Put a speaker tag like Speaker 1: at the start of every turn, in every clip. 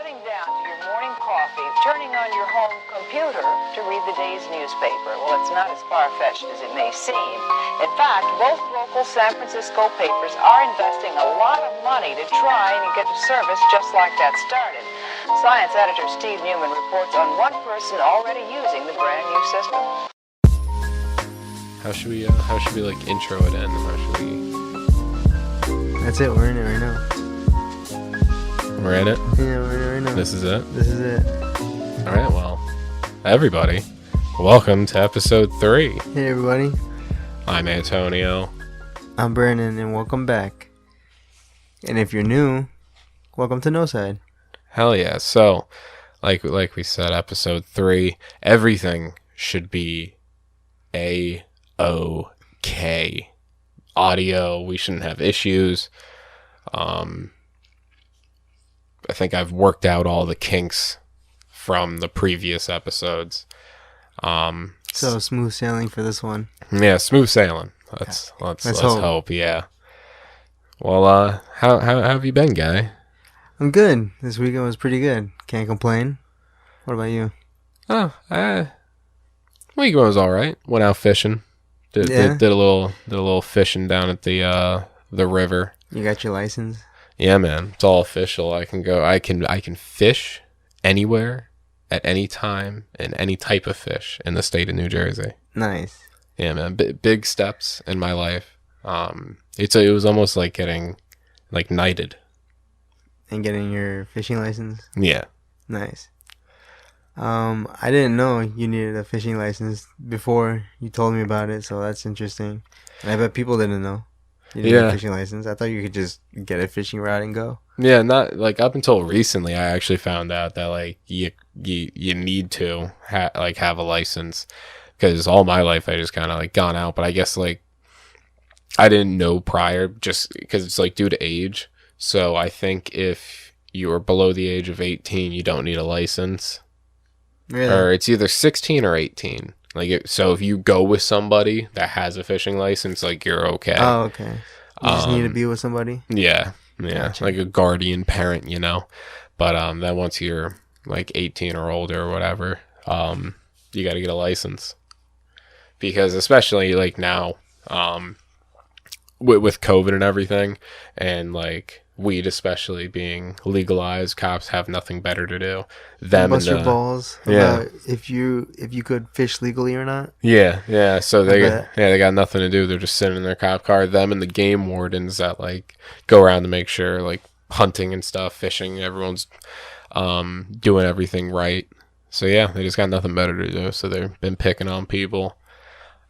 Speaker 1: Sitting down to your morning coffee, turning on your home computer to read the day's newspaper. Well, it's not as far-fetched as it may seem. In fact, both local San Francisco papers are investing a lot of money to try and get a service just like that started. Science editor Steve Newman reports on one person already using the brand new system.
Speaker 2: How should we like intro it in? How should we?
Speaker 3: That's it. We're in it right now.
Speaker 2: We're in it?
Speaker 3: Yeah, we're in it right now.
Speaker 2: This is it?
Speaker 3: This is it.
Speaker 2: Alright, well, everybody, welcome to episode 3.
Speaker 3: Hey, everybody.
Speaker 2: I'm Antonio.
Speaker 3: I'm Brandon, and welcome back. And if you're new, welcome to Noside.
Speaker 2: Hell yeah. So, like we said, episode 3, everything should be A-OK. Audio, we shouldn't have issues. I think I've worked out all the kinks from the previous episodes.
Speaker 3: So smooth sailing for this one.
Speaker 2: Yeah, smooth sailing. Let's hope. Yeah. Well, how have you been, guy?
Speaker 3: I'm good. This weekend was pretty good. Can't complain. What about you?
Speaker 2: Weekend was all right. Went out fishing. Did a little fishing down at the river.
Speaker 3: You got your license?
Speaker 2: Yeah, man. It's all official. I can fish anywhere at any time and any type of fish in the state of New Jersey.
Speaker 3: Nice.
Speaker 2: Yeah, man. Big steps in my life. It was almost like getting knighted.
Speaker 3: And getting your fishing license?
Speaker 2: Yeah.
Speaker 3: Nice. I didn't know you needed a fishing license before you told me about it, so that's interesting. And I bet people didn't know you needed a fishing license. I thought you could just get a fishing rod and go.
Speaker 2: Yeah, not like up until recently. I actually found out that you need to have a license, because all my life I just kind of gone out. But I guess I didn't know prior, just because it's due to age. So I think if you are below the age of 18, you don't need a license. Really? Or it's either 16 or 18. So if you go with somebody that has a fishing license, you're okay.
Speaker 3: Oh, okay. You just need to be with somebody?
Speaker 2: Yeah.
Speaker 3: Gotcha.
Speaker 2: Like a guardian parent, But then once you're 18 or older or whatever, you got to get a license. Because especially now, with COVID and everything, and weed especially being legalized, cops have nothing better to do.
Speaker 3: Bust your balls about if you could fish legally or not.
Speaker 2: Yeah. So they got nothing to do. They're just sitting in their cop car. Them and the game wardens that go around to make sure hunting and stuff, fishing, everyone's doing everything right. So yeah, they just got nothing better to do. So they've been picking on people.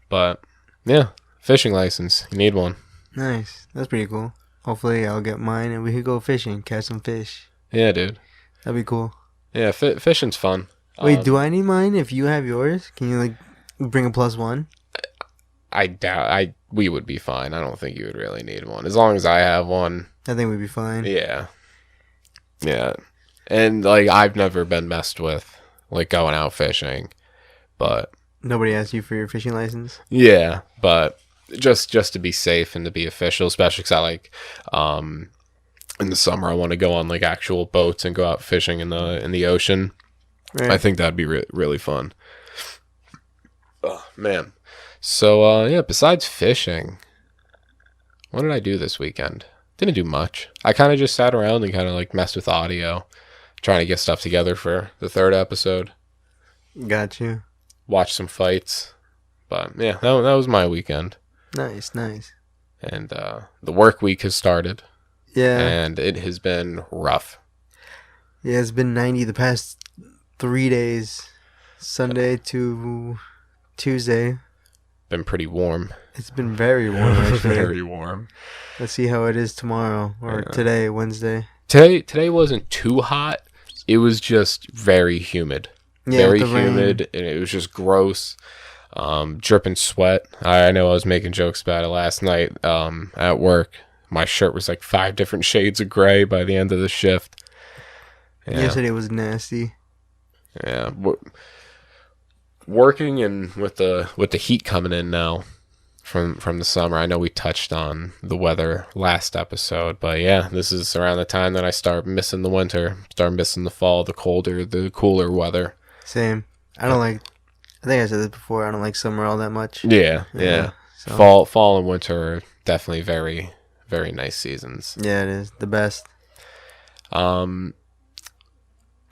Speaker 2: But yeah, fishing license, you need one.
Speaker 3: Nice. That's pretty cool. Hopefully I'll get mine and we could go fishing, catch some fish.
Speaker 2: Yeah, dude.
Speaker 3: That'd be cool.
Speaker 2: Yeah, fishing's fun.
Speaker 3: Wait, do I need mine if you have yours? Can you bring a +1?
Speaker 2: I doubt. We would be fine. I don't think you would really need one. As long as I have one.
Speaker 3: I think we'd be fine.
Speaker 2: Yeah. And I've never been messed with going out fishing, but
Speaker 3: nobody asked you for your fishing license?
Speaker 2: Yeah, but just to be safe and to be official, especially because in the summer I want to go on actual boats and go out fishing in the ocean. Right. I think that'd be really fun. Oh man. So besides fishing, what did I do this weekend? Didn't do much. I kind of just sat around and kind of messed with audio, trying to get stuff together for the 3rd episode.
Speaker 3: Got you.
Speaker 2: Watched some fights, but yeah, that was my weekend.
Speaker 3: Nice.
Speaker 2: And the work week has started.
Speaker 3: Yeah.
Speaker 2: And it has been rough.
Speaker 3: Yeah, it's been 90 the past 3 days. Sunday to Tuesday.
Speaker 2: Been pretty warm.
Speaker 3: It's been very warm, actually.
Speaker 2: Very warm.
Speaker 3: Let's see how it is tomorrow or today, Wednesday.
Speaker 2: Today wasn't too hot. It was just very humid.
Speaker 3: Yeah,
Speaker 2: very humid, and it was just gross. Dripping sweat. I know I was making jokes about it last night at work. My shirt was 5 different shades of gray by the end of the shift. Yeah.
Speaker 3: Yesterday was nasty.
Speaker 2: Yeah. Working and with the heat coming in now, from the summer. I know we touched on the weather last episode, but yeah, this is around the time that I start missing the winter, start missing the fall, the cooler weather.
Speaker 3: Same. I think I said this before. I don't like summer all that much.
Speaker 2: Yeah. So. Fall and winter are definitely very, very nice seasons.
Speaker 3: Yeah, it is the best.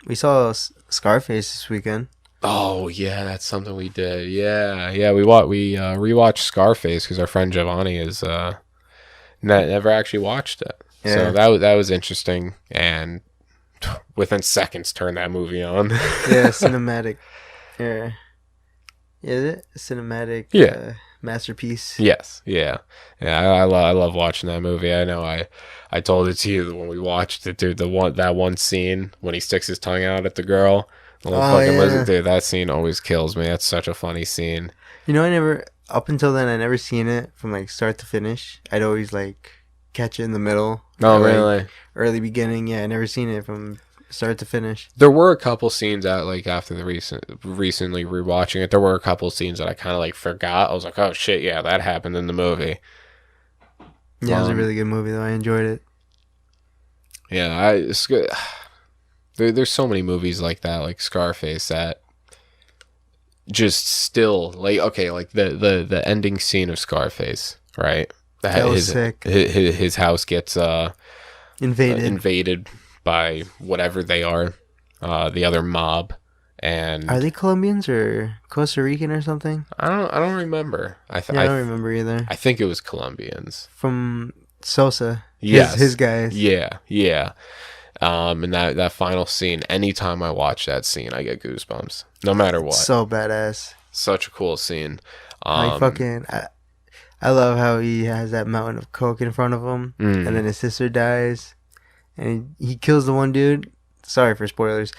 Speaker 3: We saw Scarface this weekend.
Speaker 2: Oh yeah, that's something we did. Yeah. We rewatched Scarface because our friend Giovanni is never actually watched it. Yeah. So that was interesting, and within seconds turned that movie on.
Speaker 3: Yeah, cinematic. Yeah, is it cinematic?
Speaker 2: Yeah.
Speaker 3: Masterpiece.
Speaker 2: Yes. Yeah. I love watching that movie. I know I told it to you when we watched it, dude. That one scene when he sticks his tongue out at the girl. Lizard, dude, that scene always kills me. That's such a funny scene.
Speaker 3: You know, up until then I never seen it from like start to finish. I'd always like catch it in the middle.
Speaker 2: Oh, really?
Speaker 3: Early beginning. Yeah, I never seen it from start to finish.
Speaker 2: There were a couple scenes that like after the recently rewatching it, there were a couple scenes that I kind of like forgot. I was like, oh shit, yeah, that happened in the movie.
Speaker 3: Yeah, it was a really good movie though. I enjoyed it.
Speaker 2: Yeah, it's good. There's so many movies like that, like Scarface, that just still like okay, like the ending scene of Scarface, right?
Speaker 3: That was sick.
Speaker 2: His house gets
Speaker 3: invaded
Speaker 2: by whatever they are, the other mob, and
Speaker 3: are they Colombians or Costa Rican or something?
Speaker 2: I don't remember. I
Speaker 3: don't remember either.
Speaker 2: I think it was Colombians
Speaker 3: from Sosa.
Speaker 2: Yes,
Speaker 3: his guys.
Speaker 2: Yeah. And that final scene. Anytime I watch that scene, I get goosebumps. No matter what.
Speaker 3: So badass.
Speaker 2: Such a cool scene.
Speaker 3: I love how he has that mountain of coke in front of him, and then his sister dies. And he kills the one dude. Sorry for spoilers.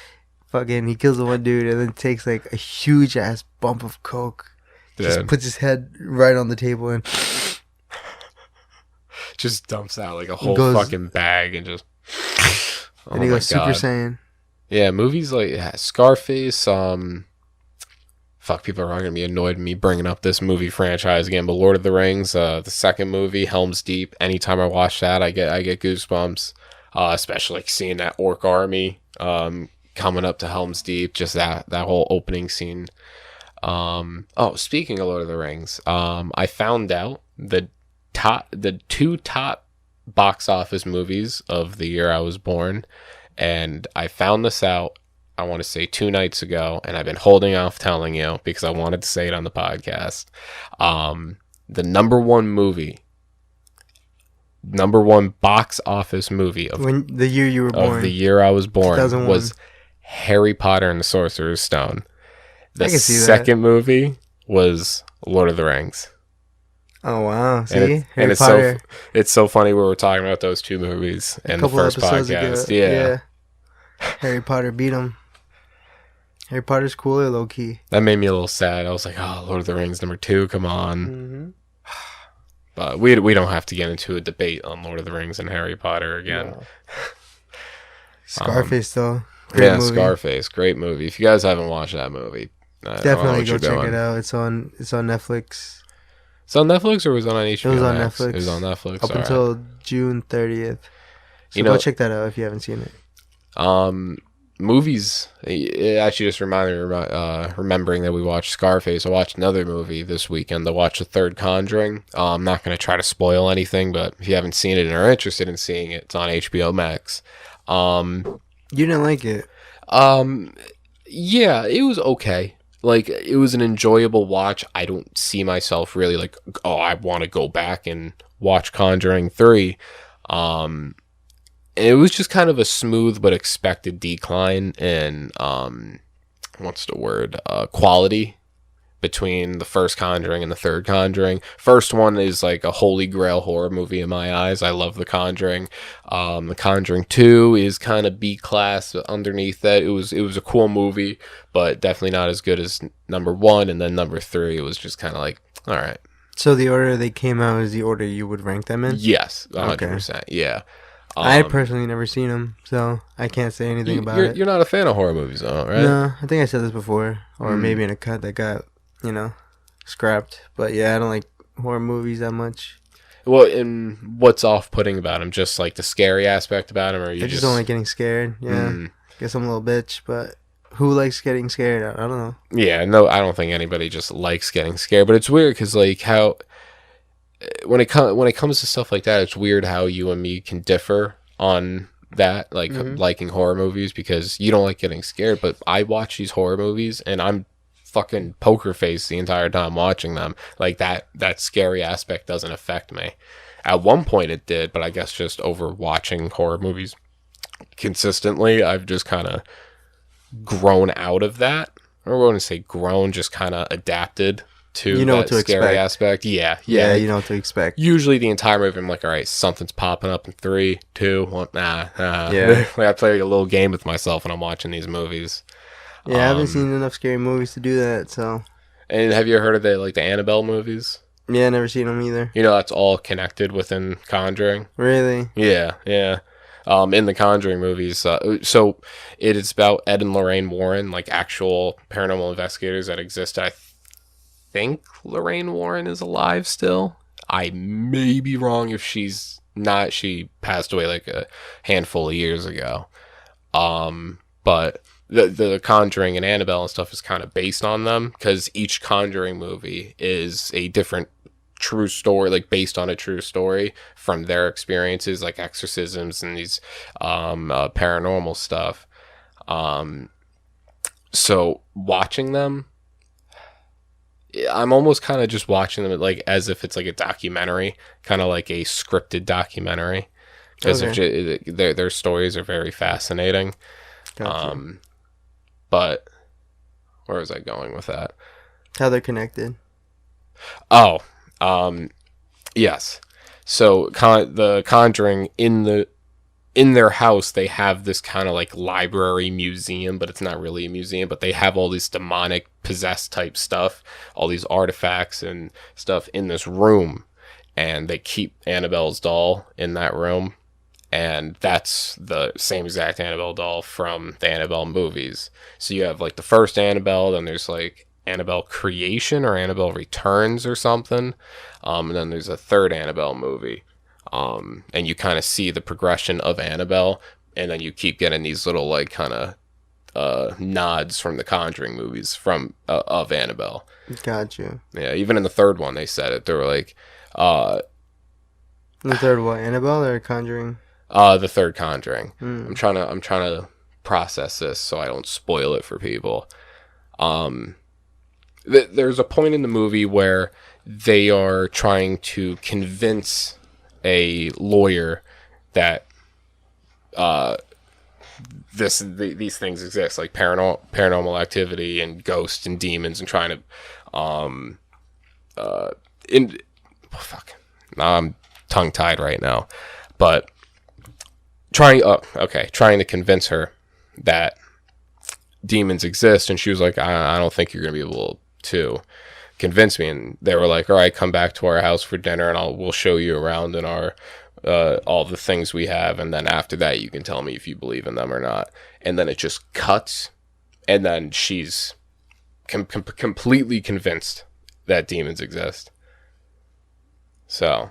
Speaker 3: He kills the one dude and then takes like a huge ass bump of coke. Just puts his head right on the table and
Speaker 2: just dumps out like a whole fucking bag and just.
Speaker 3: And he goes Super Saiyan.
Speaker 2: Yeah, movies like Scarface. People are gonna be annoyed with me bringing up this movie franchise again. But Lord of the Rings, the second movie, Helm's Deep. Anytime I watch that, I get goosebumps. Especially like seeing that orc army coming up to Helm's Deep, just that whole opening scene. Speaking of Lord of the Rings, I found out the two top box office movies of the year I was born, and I found this out, I want to say 2 nights ago, and I've been holding off telling you because I wanted to say it on the podcast. The number one box office movie of
Speaker 3: the year you were born,
Speaker 2: of the year I was born, 2001. Was Harry Potter and the Sorcerer's Stone. The second movie was Lord of the Rings.
Speaker 3: Oh wow! See,
Speaker 2: and it's so funny we were talking about those two movies in the first podcast. Yeah,
Speaker 3: Harry Potter beat him. Harry Potter's cooler, low key.
Speaker 2: That made me a little sad. I was like, oh, Lord of the Rings number 2, come on.
Speaker 3: Mm-hmm.
Speaker 2: But we don't have to get into a debate on Lord of the Rings and Harry Potter again.
Speaker 3: No. Scarface though, great movie.
Speaker 2: Scarface, great movie. If you guys haven't watched that movie,
Speaker 3: definitely go check it out. It's on Netflix.
Speaker 2: It's on Netflix or was it on HBO?
Speaker 3: It was on Netflix.
Speaker 2: It was on Netflix.
Speaker 3: Up until June 30th. So go check that out if you haven't seen it.
Speaker 2: Movies. It actually just reminded me remembering that we watched Scarface. I watched another movie this weekend. I watched The Third Conjuring. I'm not going to try to spoil anything, but if you haven't seen it and are interested in seeing it, it's on HBO Max. You
Speaker 3: didn't like it?
Speaker 2: Yeah, it was okay. Like, it was an enjoyable watch. I don't see myself really like, oh, I want to go back and watch Conjuring 3. It was just kind of a smooth but expected decline in, quality between the first Conjuring and the third Conjuring. First one is like a holy grail horror movie in my eyes. I love The Conjuring. The Conjuring 2 is kind of B-class underneath that. It was a cool movie, but definitely not as good as number 1. And then number 3, it was just kind of like, all right.
Speaker 3: So the order they came out is the order you would rank them in?
Speaker 2: Yes, 100%. Okay. Yeah.
Speaker 3: I personally never seen them, so I can't say anything about it.
Speaker 2: You're not a fan of horror movies, though, right?
Speaker 3: No, I think I said this before, or maybe in a cut that got, scrapped. But yeah, I don't like horror movies that much.
Speaker 2: Well, and what's off-putting about them? Just like the scary aspect about them, or you
Speaker 3: I just don't like getting scared. Yeah, guess I'm a little bitch, but who likes getting scared? I don't know.
Speaker 2: Yeah, no, I don't think anybody just likes getting scared, but it's weird because like how when it comes to stuff like that, it's weird how you and me can differ on that, like liking horror movies, because you don't like getting scared, but I watch these horror movies and I'm fucking poker face the entire time watching them. Like that scary aspect doesn't affect me. At one point it did, but I guess just over watching horror movies consistently, I've just kind of grown out of that. Or I wouldn't say grown, just kind of adapted to that scary aspect. Yeah.
Speaker 3: You know what to expect.
Speaker 2: Usually the entire movie I'm like, all right, something's popping up in 3, 2, 1. Nah.
Speaker 3: Yeah.
Speaker 2: Like I play a little game with myself when I'm watching these movies.
Speaker 3: Yeah, I haven't seen enough scary movies to do that, so. And
Speaker 2: have you heard of the Annabelle movies?
Speaker 3: Yeah, never seen them either.
Speaker 2: You know, that's all connected within Conjuring.
Speaker 3: Really?
Speaker 2: Yeah. In the Conjuring movies, so it is about Ed and Lorraine Warren, like actual paranormal investigators that exist. I think Lorraine Warren is alive still. I may be wrong if she's not. She passed away like a handful of years ago. But the Conjuring and Annabelle and stuff is kind of based on them, because each Conjuring movie is a different true story, like based on a true story from their experiences, like exorcisms and these paranormal stuff. So watching them, I'm almost kind of just watching them like as if it's like a documentary, kind of like a scripted documentary, because their stories are very fascinating. Gotcha. But where was I going with that?
Speaker 3: How they're connected.
Speaker 2: Oh, yes. So the Conjuring, in their house, they have this kind of like library museum, but it's not really a museum, but they have all this demonic possessed type stuff, all these artifacts and stuff in this room, and they keep Annabelle's doll in that room. And that's the same exact Annabelle doll from the Annabelle movies. So you have like the first Annabelle, then there's like Annabelle Creation or Annabelle Returns or something. And then there's a third Annabelle movie. And you kind of see the progression of Annabelle, and then you keep getting these little like kind of nods from the Conjuring movies of Annabelle.
Speaker 3: Gotcha.
Speaker 2: Yeah, even in the third one they said it. They were like,
Speaker 3: the third what? Annabelle or Conjuring?
Speaker 2: The third Conjuring. I'm trying to process this so I don't spoil it for people. There's a point in the movie where they are trying to convince a lawyer that these things exist, like paranormal activity and ghosts and demons, and trying to I'm tongue tied right now, but trying to convince her that demons exist, and she was like, I don't think you're gonna be able to convince me. And they were like, all right, come back to our house for dinner and we'll show you around in our all the things we have, and then after that you can tell me if you believe in them or not. And then it just cuts, and then she's completely convinced that demons exist. So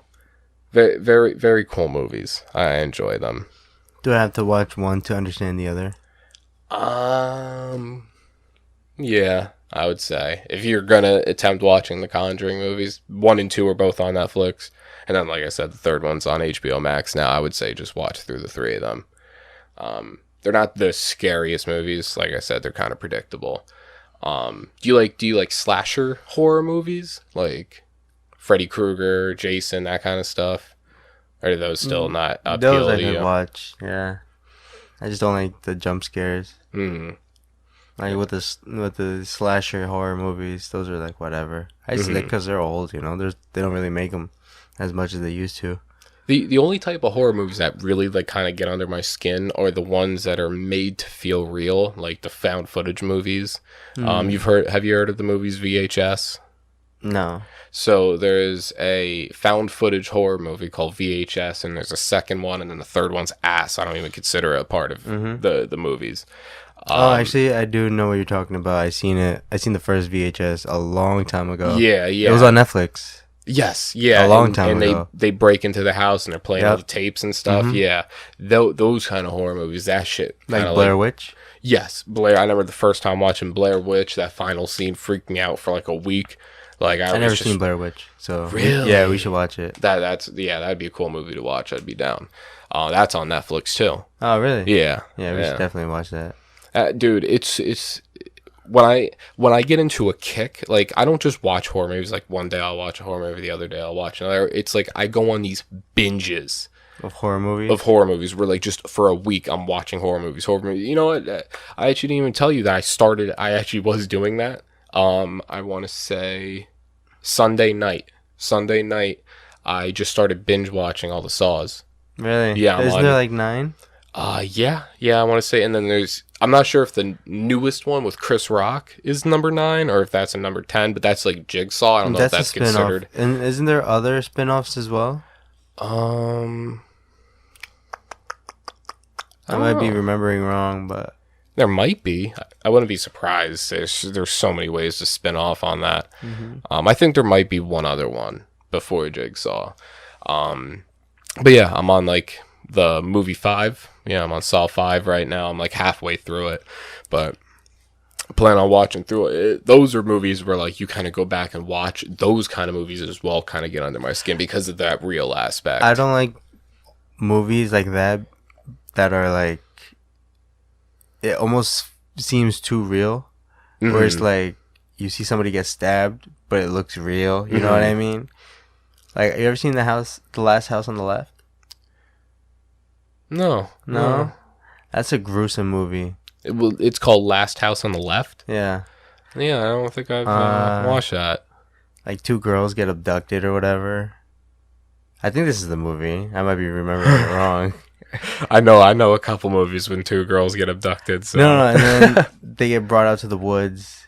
Speaker 2: very, very, very cool movies. I enjoy them.
Speaker 3: Do I have to watch one to understand the other?
Speaker 2: Yeah, I would say. If you're gonna attempt watching the Conjuring movies, 1 and 2 are both on Netflix, and then, like I said, the third one's on HBO Max now. I would say just watch through the 3 of them. They're not the scariest movies. Like I said, they're kind of predictable. Do you like slasher horror movies? Like Freddy Krueger, Jason, that kind of stuff? Or are those still not appeal
Speaker 3: those
Speaker 2: to you?
Speaker 3: I can watch, yeah. I just don't like the jump scares.
Speaker 2: Mm-hmm.
Speaker 3: Like with the slasher horror movies, those are like whatever. I see that because they're old, you know. They don't really make them as much as they used to.
Speaker 2: The only type of horror movies that really like kind of get under my skin are the ones that are made to feel real, like the found footage movies. Have you heard of the movies VHS?
Speaker 3: No.
Speaker 2: So there's a found footage horror movie called VHS, and there's a second one, and then the third one's Ass. I don't even consider it a part of the movies.
Speaker 3: Actually, I do know what you're talking about. I seen the first VHS a long time ago.
Speaker 2: Yeah.
Speaker 3: It was on Netflix.
Speaker 2: Yes, yeah,
Speaker 3: A long time
Speaker 2: and
Speaker 3: ago.
Speaker 2: they break into the house and they're playing all
Speaker 3: Yep.
Speaker 2: the tapes and stuff.
Speaker 3: Mhm.
Speaker 2: Yeah, those kind of horror movies, that shit,
Speaker 3: Like
Speaker 2: kind of
Speaker 3: Blair Witch.
Speaker 2: yes, Blair. I remember the first time watching Blair Witch. That final scene freaked me out for like a week. Like I
Speaker 3: I
Speaker 2: was
Speaker 3: never
Speaker 2: just
Speaker 3: seen Blair Witch, so
Speaker 2: Really?
Speaker 3: yeah, we should watch it.
Speaker 2: that'd be a cool movie to watch. I'd be down. That's on Netflix too.
Speaker 3: Oh, really?
Speaker 2: Yeah,
Speaker 3: Yeah, we should definitely watch that.
Speaker 2: dude. It's when I get into a kick, like I don't just watch horror movies. Like one day I'll watch a horror movie, the other day I'll watch another. It's like I go on these binges
Speaker 3: Of horror movies.
Speaker 2: of horror movies where like just for a week I'm watching horror movies. You know what? I actually didn't even tell you that I actually was doing that. I want to say Sunday night. I just started binge watching all the Saws.
Speaker 3: Really?
Speaker 2: Yeah,
Speaker 3: Isn't there like 9?
Speaker 2: Yeah, I want to say, and then I'm not sure if the newest one with Chris Rock is number 9 or if that's a number 10, but that's like Jigsaw. I don't know if that's
Speaker 3: a spin-off.
Speaker 2: considered.
Speaker 3: And isn't there other spin-offs as well?
Speaker 2: I
Speaker 3: I might be
Speaker 2: know.
Speaker 3: remembering wrong, but
Speaker 2: There might be. I wouldn't be surprised. There's so many ways to spin off on that. I think there might be one other one before Jigsaw. But yeah, I'm on like the movie 5. Yeah, I'm on Saw 5 right now. I'm like halfway through it, but I plan on watching through it. Those are movies where like you kind of go back and watch those kind of movies as well, kind of get under my skin because of that real aspect.
Speaker 3: I don't like movies like that are like, it almost seems too real. Where it's like you see somebody get stabbed, but it looks real. You know what I mean? Like, you ever seen The Last House on the Left?
Speaker 2: No.
Speaker 3: That's a gruesome movie.
Speaker 2: It's called Last House on the Left.
Speaker 3: Yeah.
Speaker 2: Yeah, I don't think I've watched that.
Speaker 3: Like 2 girls get abducted or whatever. I think this is the movie. I might be remembering it wrong.
Speaker 2: I know a couple movies when 2 girls get abducted. So.
Speaker 3: No, and then they get brought out to the woods.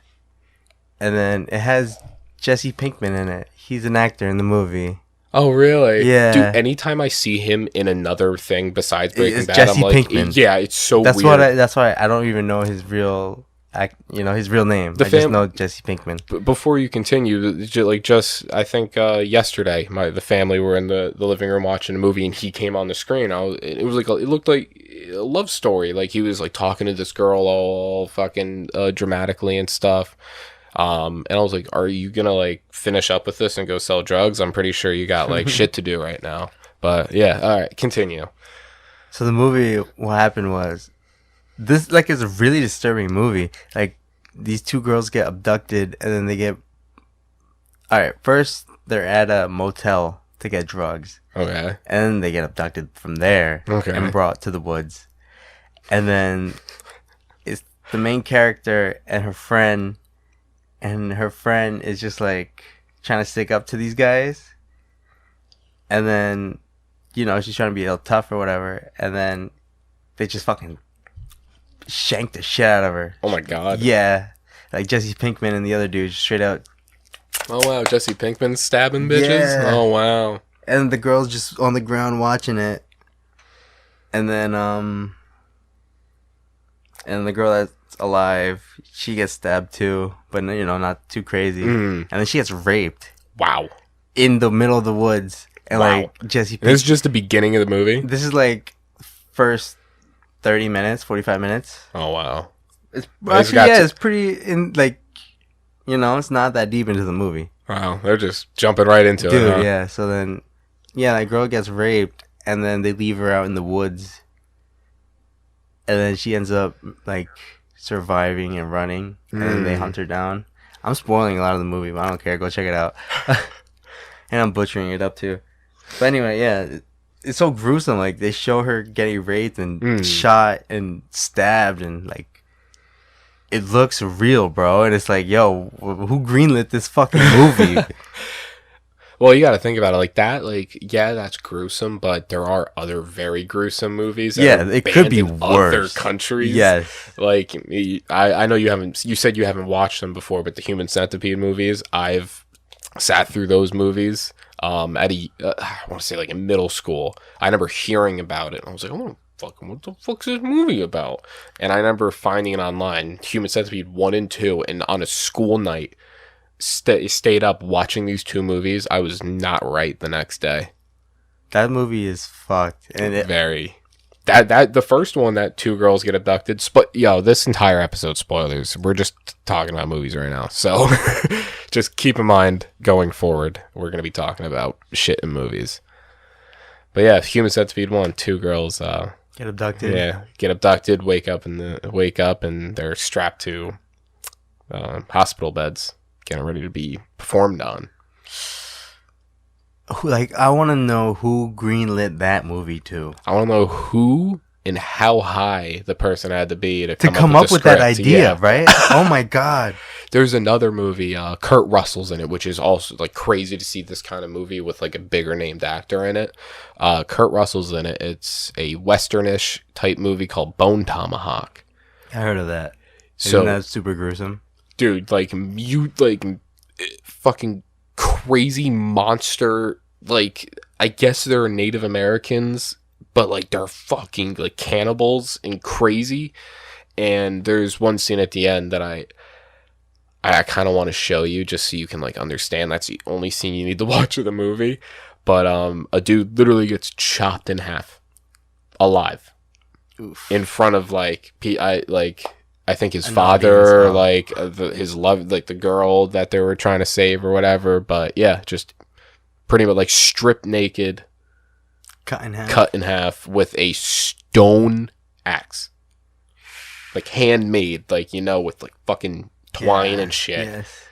Speaker 3: And then it has Jesse Pinkman in it. He's an actor in the movie.
Speaker 2: Oh, really?
Speaker 3: Yeah.
Speaker 2: Dude, anytime I see him in another thing besides Breaking
Speaker 3: It's
Speaker 2: Bad,
Speaker 3: Jesse
Speaker 2: I'm like,
Speaker 3: Pinkman.
Speaker 2: yeah, it's so
Speaker 3: That's
Speaker 2: weird.
Speaker 3: that's why I don't even know his real his real name. I just know Jesse Pinkman.
Speaker 2: Before you continue, I think yesterday, the family were in the living room watching a movie, and he came on the screen. It looked like a love story. Like he was like talking to this girl all fucking dramatically and stuff. And I was like, are you gonna like finish up with this and go sell drugs? I'm pretty sure you got like shit to do right now. But yeah, all right, continue.
Speaker 3: So the movie, what happened was, this like is a really disturbing movie. Like, these 2 girls get abducted, and then they get. All right, first they're at a motel to get drugs,
Speaker 2: Okay.
Speaker 3: and then they get abducted from there and brought to the woods, and then it's the main character and her friend is just like trying to stick up to these guys, and then she's trying to be a little tough or whatever, and then they just fucking shank the shit out of her.
Speaker 2: Oh my god.
Speaker 3: Yeah, like Jesse Pinkman and the other dude just straight out.
Speaker 2: Oh wow, Jesse Pinkman stabbing bitches.
Speaker 3: Yeah.
Speaker 2: Oh wow.
Speaker 3: And the girl's just on the ground watching it, and then and the girl that's alive, she gets stabbed too, but not too crazy. And then she gets raped.
Speaker 2: Wow.
Speaker 3: In the middle of the woods, and like Jesse.
Speaker 2: This is just the beginning of the movie.
Speaker 3: This is like first 30 minutes, 45 minutes.
Speaker 2: Oh wow.
Speaker 3: It's it's pretty it's not that deep into the movie.
Speaker 2: Wow, they're just jumping right into it.
Speaker 3: Dude,
Speaker 2: Huh?
Speaker 3: yeah. So then, that girl gets raped, and then they leave her out in the woods, and then she ends up like surviving and running, and then they hunt her down. I'm spoiling a lot of the movie, but I don't care. Go check it out. And I'm butchering it up too. But anyway, yeah, it's so gruesome. Like, they show her getting raped and shot and stabbed, and like, it looks real, bro. And it's like, yo, who greenlit this fucking movie?
Speaker 2: Well, you got to think about it like that. Like, yeah, that's gruesome, but there are other very gruesome movies. That
Speaker 3: it could be
Speaker 2: in
Speaker 3: worse.
Speaker 2: Other countries.
Speaker 3: Yes.
Speaker 2: Like, I know you said you haven't watched them before, but the Human Centipede movies, I've sat through those movies I want to say like in middle school. I remember hearing about it, and I was like, oh, what the fuck's this movie about? And I remember finding it online, Human Centipede 1 and 2, and on a school night, stayed up watching these two movies, I was not right the next day.
Speaker 3: That movie is fucked. And
Speaker 2: Very. That the first one, that two girls get abducted. This entire episode spoilers. We're just talking about movies right now, so just keep in mind going forward, we're gonna be talking about shit in movies. But yeah, Human Centipede 1, two girls
Speaker 3: get abducted.
Speaker 2: Yeah, get abducted. Wake up and they're strapped to hospital beds, getting ready to be performed on.
Speaker 3: I want to know who greenlit that movie too.
Speaker 2: I want to know who and how high the person had to be to
Speaker 3: come up with that idea, right? Oh my god.
Speaker 2: There's another movie, Kurt Russell's in it, which is also like crazy to see this kind of movie with like a bigger named actor in it. Kurt Russell's in it. It's a westernish type movie called Bone Tomahawk.
Speaker 3: I heard of that.
Speaker 2: So
Speaker 3: isn't that super gruesome?
Speaker 2: Dude, fucking crazy monster, like, I guess they're Native Americans, but like they're fucking like cannibals and crazy. And there's one scene at the end that I kind of want to show you just so you can like understand. That's the only scene you need to watch of the movie. But a dude literally gets chopped in half alive. Oof. In front of I think his father, his love, like the girl that they were trying to save or whatever. But yeah, just pretty much like stripped naked, cut in half with a stone axe, like handmade, with like fucking twine and shit. Yes,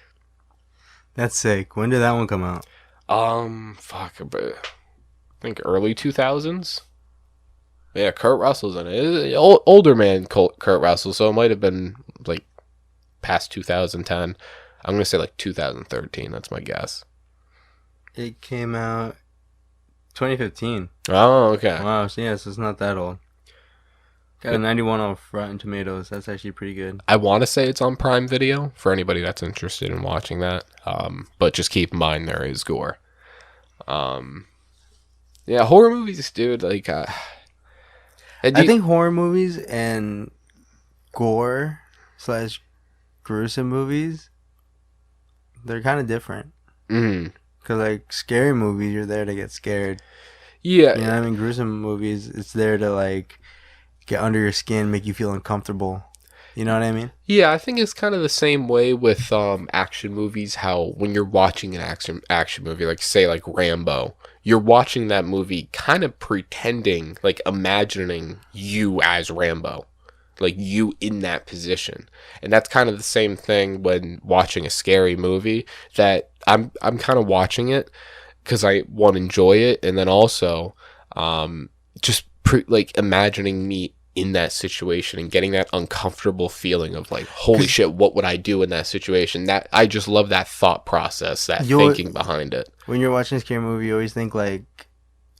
Speaker 3: that's sick. When did that one come out?
Speaker 2: I think early 2000s. Yeah, Kurt Russell's in it. Older man Kurt Russell, so it might have been like past 2010. I'm gonna say like 2013. That's my guess.
Speaker 3: It came out 2015.
Speaker 2: Oh, okay.
Speaker 3: Wow. So yeah, so it's not that old. Got a 91 off Rotten Tomatoes. That's actually pretty good.
Speaker 2: I want to say it's on Prime Video for anybody that's interested in watching that. But just keep in mind there is gore. Yeah, horror movies, dude.
Speaker 3: I think horror movies and gore / gruesome movies, they're kind of different. Mm-hmm. Because, like, scary movies, you're there to get scared.
Speaker 2: Yeah.
Speaker 3: You know what I mean? Gruesome movies, it's there to, like, get under your skin, make you feel uncomfortable. You know what I mean?
Speaker 2: Yeah, I think it's kind of the same way with action movies, how when you're watching an action movie, like, say, like, Rambo, you're watching that movie kind of pretending, like, imagining you as Rambo. Like, you in that position. And that's kind of the same thing when watching a scary movie, that I'm kind of watching it because I want to enjoy it, and then also just imagining me in that situation and getting that uncomfortable feeling of like, holy shit, what would I do in that situation? That I just love that thought process, that thinking behind it.
Speaker 3: When you're watching a scary movie, you always think like,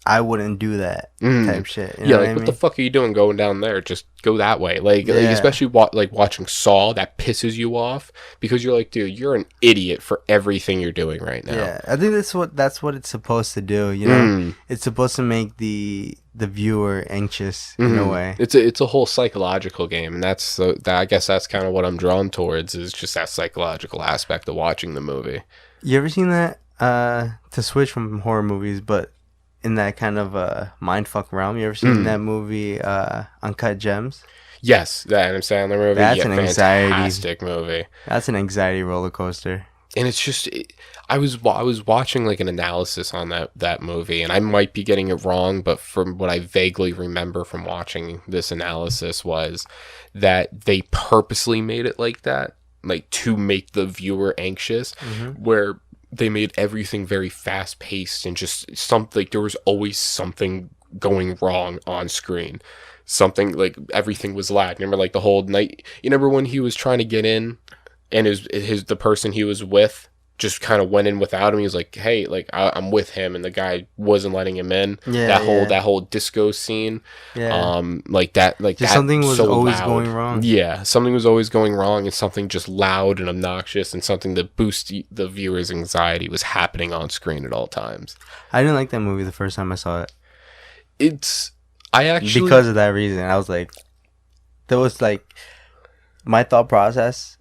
Speaker 3: I wouldn't do that type shit. You know
Speaker 2: what the fuck are you doing going down there? Just go that way. Like especially watching Saw, that pisses you off because you're like, dude, you're an idiot for everything you're doing right now.
Speaker 3: Yeah, I think that's what it's supposed to do. You know, it's supposed to make the viewer anxious in a way.
Speaker 2: It's a whole psychological game, and I guess that's kind of what I'm drawn towards, is just that psychological aspect of watching the movie.
Speaker 3: You ever seen that? To switch from horror movies, but in that kind of mindfuck realm, you ever seen that movie Uncut Gems?
Speaker 2: Yes, that Adam Sandler movie.
Speaker 3: That's an
Speaker 2: fantastic movie.
Speaker 3: That's an anxiety roller coaster.
Speaker 2: And it's just, I was watching like an analysis on that movie, and I might be getting it wrong, but from what I vaguely remember from watching this analysis was that they purposely made it like that, like to make the viewer anxious, where they made everything very fast paced and just something, like there was always something going wrong on screen. Something like everything was lagging. Remember, like the whole night. You remember when he was trying to get in, and the person he was with just kind of went in without him. He was like, "Hey, like I'm with him," and the guy wasn't letting him in.
Speaker 3: Yeah,
Speaker 2: that whole disco scene.
Speaker 3: Yeah.
Speaker 2: Like that.
Speaker 3: Just something was so always loud. Going wrong.
Speaker 2: Yeah, something was always going wrong, and something just loud and obnoxious, and something that boosts the viewer's anxiety was happening on screen at all times.
Speaker 3: I didn't like that movie the first time I saw it.
Speaker 2: Because
Speaker 3: of that reason, I was like, there was like my thought process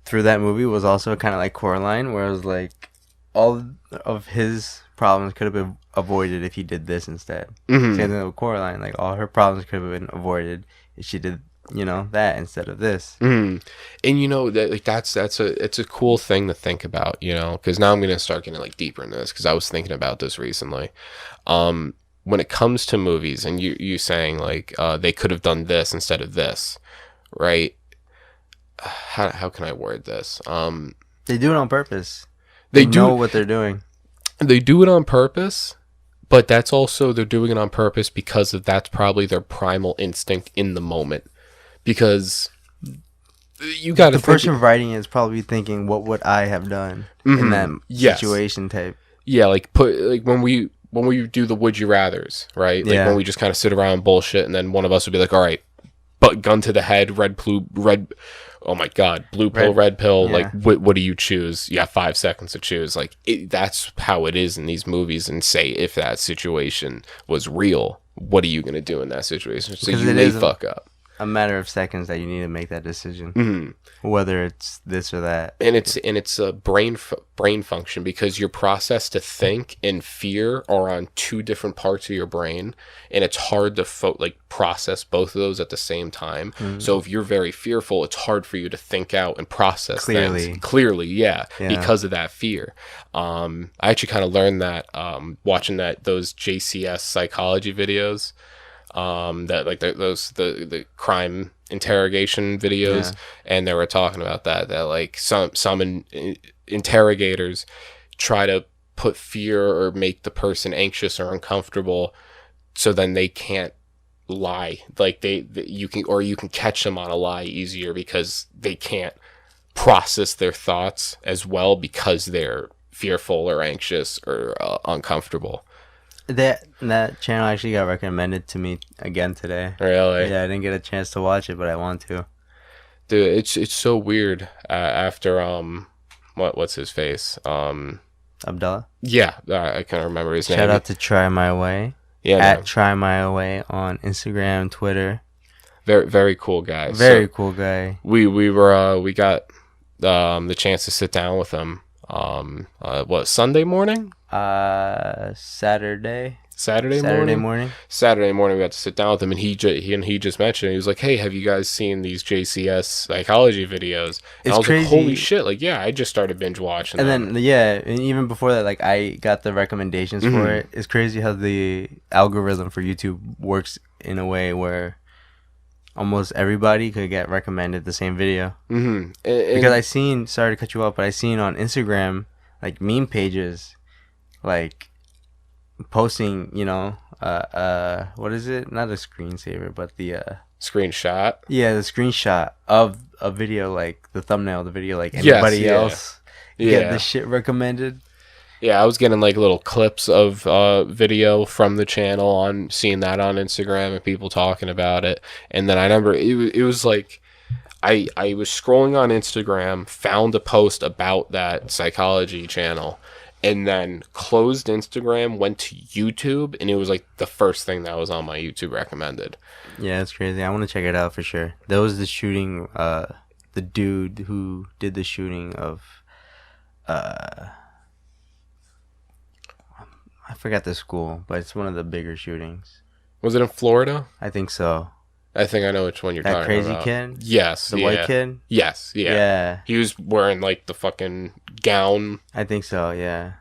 Speaker 3: through that movie was also kind of like Coraline, where it was like all of his problems could have been avoided if he did this instead.
Speaker 2: Mm-hmm.
Speaker 3: Same thing with Coraline, like all her problems could have been avoided if she did, that instead of this.
Speaker 2: Mm. And that like it's a cool thing to think about, because now I'm gonna start getting like deeper into this because I was thinking about this recently. When it comes to movies, and you saying like they could have done this instead of this, right? How can I word this?
Speaker 3: They do it on purpose.
Speaker 2: They
Speaker 3: know what they're doing.
Speaker 2: They do it on purpose, but that's also they're doing it on purpose because that's probably their primal instinct in the moment. Because you got to
Speaker 3: the person writing it is probably thinking, "What would I have done in that situation?" Type.
Speaker 2: Yeah, like when we do the would you rather's, right? Like when we just kind of sit around and bullshit, and then one of us would be like, "All right, but gun to the head, oh my god, blue pill, red pill. Yeah. Like, what do you choose? You have 5 seconds to choose. Like, that's how it is in these movies. And say if that situation was real, what are you gonna do in that situation? So you may fuck up.
Speaker 3: A matter of seconds that you need to make that decision, whether it's this or that.
Speaker 2: And it's a brain function, because your process to think and fear are on two different parts of your brain, and it's hard to process both of those at the same time. So if you're very fearful, it's hard for you to think out and process things clearly. Yeah, because of that fear. I actually kind of learned that watching those JCS psychology videos. That like the crime interrogation videos, and they were talking about that like some interrogators try to put fear or make the person anxious or uncomfortable, so then they can't lie. Like you can catch them on a lie easier because they can't process their thoughts as well because they're fearful or anxious or uncomfortable.
Speaker 3: That channel actually got recommended to me again today.
Speaker 2: Really?
Speaker 3: Yeah, I didn't get a chance to watch it, but I want to.
Speaker 2: Dude, it's so weird. After what's his face?
Speaker 3: Abdullah.
Speaker 2: Yeah, I can't remember his name.
Speaker 3: Shout out to Try My Way.
Speaker 2: Yeah,
Speaker 3: at Try My Way on Instagram, Twitter.
Speaker 2: Very very cool guy.
Speaker 3: Very cool guy.
Speaker 2: We got the chance to sit down with him. Sunday morning?
Speaker 3: Saturday morning.
Speaker 2: Saturday morning we got to sit down with him, and he just mentioned, he was like, "Hey, have you guys seen these JCS psychology videos?" And I was
Speaker 3: crazy.
Speaker 2: Like, "Holy shit!" Like, yeah, I just started binge watching.
Speaker 3: And then and even before that, like I got the recommendations for it. It's crazy how the algorithm for YouTube works in a way where almost everybody could get recommended the same video. Because sorry to cut you off, but I seen on Instagram like meme pages like posting, what is it? Not a screensaver, but the
Speaker 2: screenshot.
Speaker 3: Yeah, the screenshot of a video, like the thumbnail of the video, like anybody else get the shit recommended.
Speaker 2: Yeah, I was getting like little clips of video from the channel on seeing that on Instagram and people talking about it. And then I remember it was like I was scrolling on Instagram, found a post about that psychology channel, and then closed Instagram, went to YouTube, and it was like the first thing that was on my YouTube recommended.
Speaker 3: Yeah, it's crazy. I want to check it out for sure. That was the shooting, the dude who did the shooting of, I forgot the school, but it's one of the bigger shootings.
Speaker 2: Was it in Florida?
Speaker 3: I think so.
Speaker 2: I think I know which one you're talking about.
Speaker 3: That crazy kid?
Speaker 2: Yes.
Speaker 3: The white kid?
Speaker 2: Yes, yeah.
Speaker 3: Yeah.
Speaker 2: He was wearing like the fucking gown.
Speaker 3: I think so, yeah.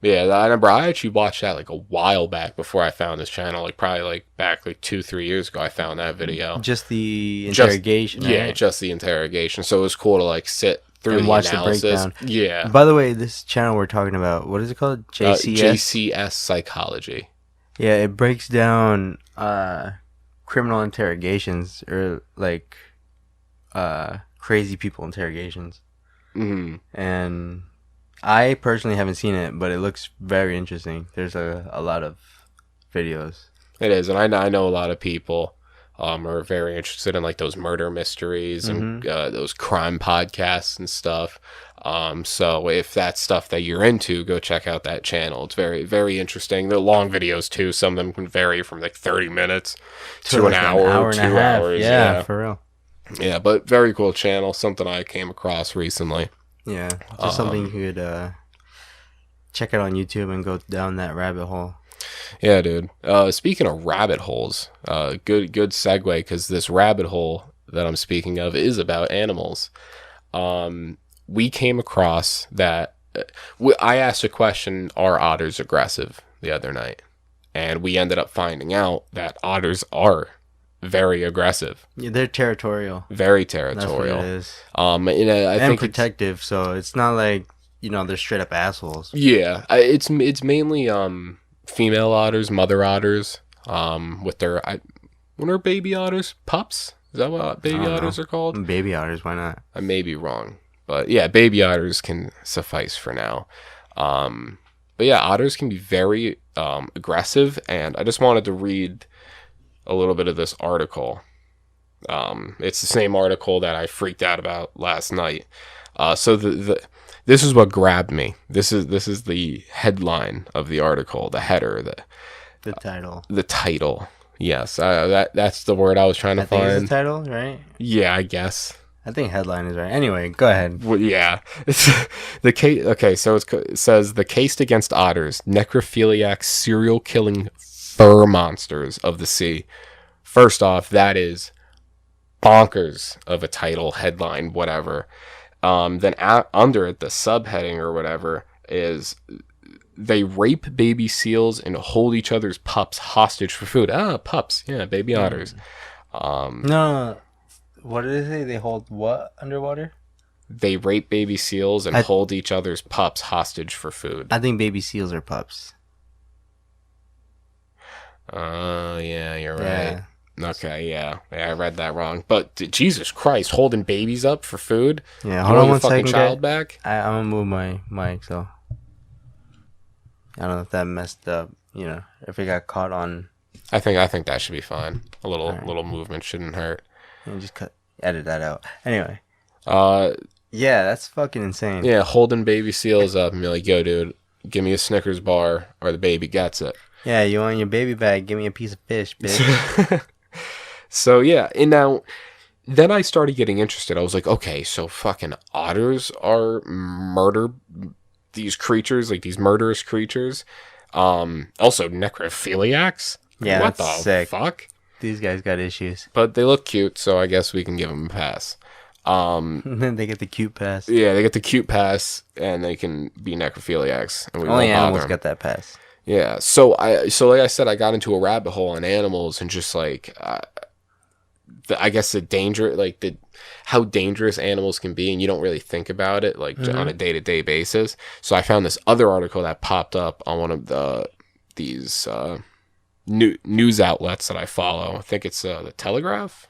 Speaker 2: Yeah, I remember I actually watched that like a while back before I found this channel. Like probably like back like 2-3 years ago I found that video.
Speaker 3: Just the interrogation, right?
Speaker 2: Yeah, just the interrogation. So it was cool to like sit through and watch analysis. The breakdown. Yeah.
Speaker 3: By the way, this channel we're talking about, what is it called?
Speaker 2: JCS Psychology.
Speaker 3: Yeah, it breaks down criminal interrogations or like crazy people interrogations. And I personally haven't seen it, but it looks very interesting. There's a lot of videos.
Speaker 2: It is, and I know a lot of people are very interested in like those murder mysteries and those crime podcasts and stuff. So if that's stuff that you're into, go check out that channel. It's very, very interesting. They're long videos too. Some of them can vary from like 30 minutes to an hour, 2 hours.
Speaker 3: Yeah, for real.
Speaker 2: Yeah, but very cool channel. Something I came across recently.
Speaker 3: Yeah, just something you could check out on YouTube and go down that rabbit hole.
Speaker 2: Yeah, dude. Speaking of rabbit holes, good segue, because this rabbit hole that I'm speaking of is about animals. We came across that. I asked a question: are otters aggressive? The other night, and we ended up finding out that otters are very aggressive.
Speaker 3: Yeah, they're territorial.
Speaker 2: Very territorial.
Speaker 3: That's what it is.
Speaker 2: I think
Speaker 3: protective, so it's not like, they're straight up assholes.
Speaker 2: Yeah, it's mainly female otters, mother otters, with their what are baby otters? Pups? Is that what baby otters are called?
Speaker 3: Baby otters, why not?
Speaker 2: I may be wrong, but yeah, baby otters can suffice for now. But yeah, otters can be very aggressive, and I just wanted to read a little bit of this article. It's the same article that I freaked out about last night. So this is what grabbed me. This is the headline of the article, the header,
Speaker 3: the title.
Speaker 2: The title. Yes, that's the word I was trying to find.
Speaker 3: I think it's the title, right?
Speaker 2: Yeah, I guess.
Speaker 3: I think headline is right. Anyway, go ahead.
Speaker 2: Well, yeah, it's the case. Okay, so it says the case against otters, necrophiliac serial killing fur monsters of the sea. First off, that is bonkers of a title, headline, whatever. Then under it, the subheading or whatever is they rape baby seals and hold each other's pups hostage for food. Pups, yeah, baby otters.
Speaker 3: No. What did they say? They hold what underwater?
Speaker 2: They rape baby seals and hold each other's pups hostage for food.
Speaker 3: I think baby seals are pups.
Speaker 2: Yeah, you're right. Okay, yeah, I read that wrong. But Jesus Christ, holding babies up for food?
Speaker 3: Yeah, hold on one second.
Speaker 2: Child back?
Speaker 3: I'm gonna move my mic, so I don't know if that messed up. If it got caught on.
Speaker 2: I think that should be fine. A little movement shouldn't hurt.
Speaker 3: And just edit that out. Anyway.
Speaker 2: Yeah,
Speaker 3: that's fucking insane.
Speaker 2: Yeah, holding baby seals up and be like, yo, dude, give me a Snickers bar or the baby gets it.
Speaker 3: Yeah, you want your baby bag? Give me a piece of fish, bitch.
Speaker 2: So yeah, and now then I started getting interested. I was like, okay, so fucking otters are these creatures, like these murderous creatures. Also necrophiliacs.
Speaker 3: Yeah,
Speaker 2: what
Speaker 3: that's
Speaker 2: the
Speaker 3: sick.
Speaker 2: Fuck?
Speaker 3: These guys got issues.
Speaker 2: But they look cute, so I guess we can give them a pass.
Speaker 3: They get the cute pass.
Speaker 2: Yeah, they get the cute pass, and they can be necrophiliacs. And we
Speaker 3: Only animals got that pass.
Speaker 2: Yeah, so like I said, I got into a rabbit hole on animals and just like, I guess the danger, like how dangerous animals can be, and you don't really think about it like on a day-to-day basis. So I found this other article that popped up on one of these news outlets that I follow. I think it's the Telegraph.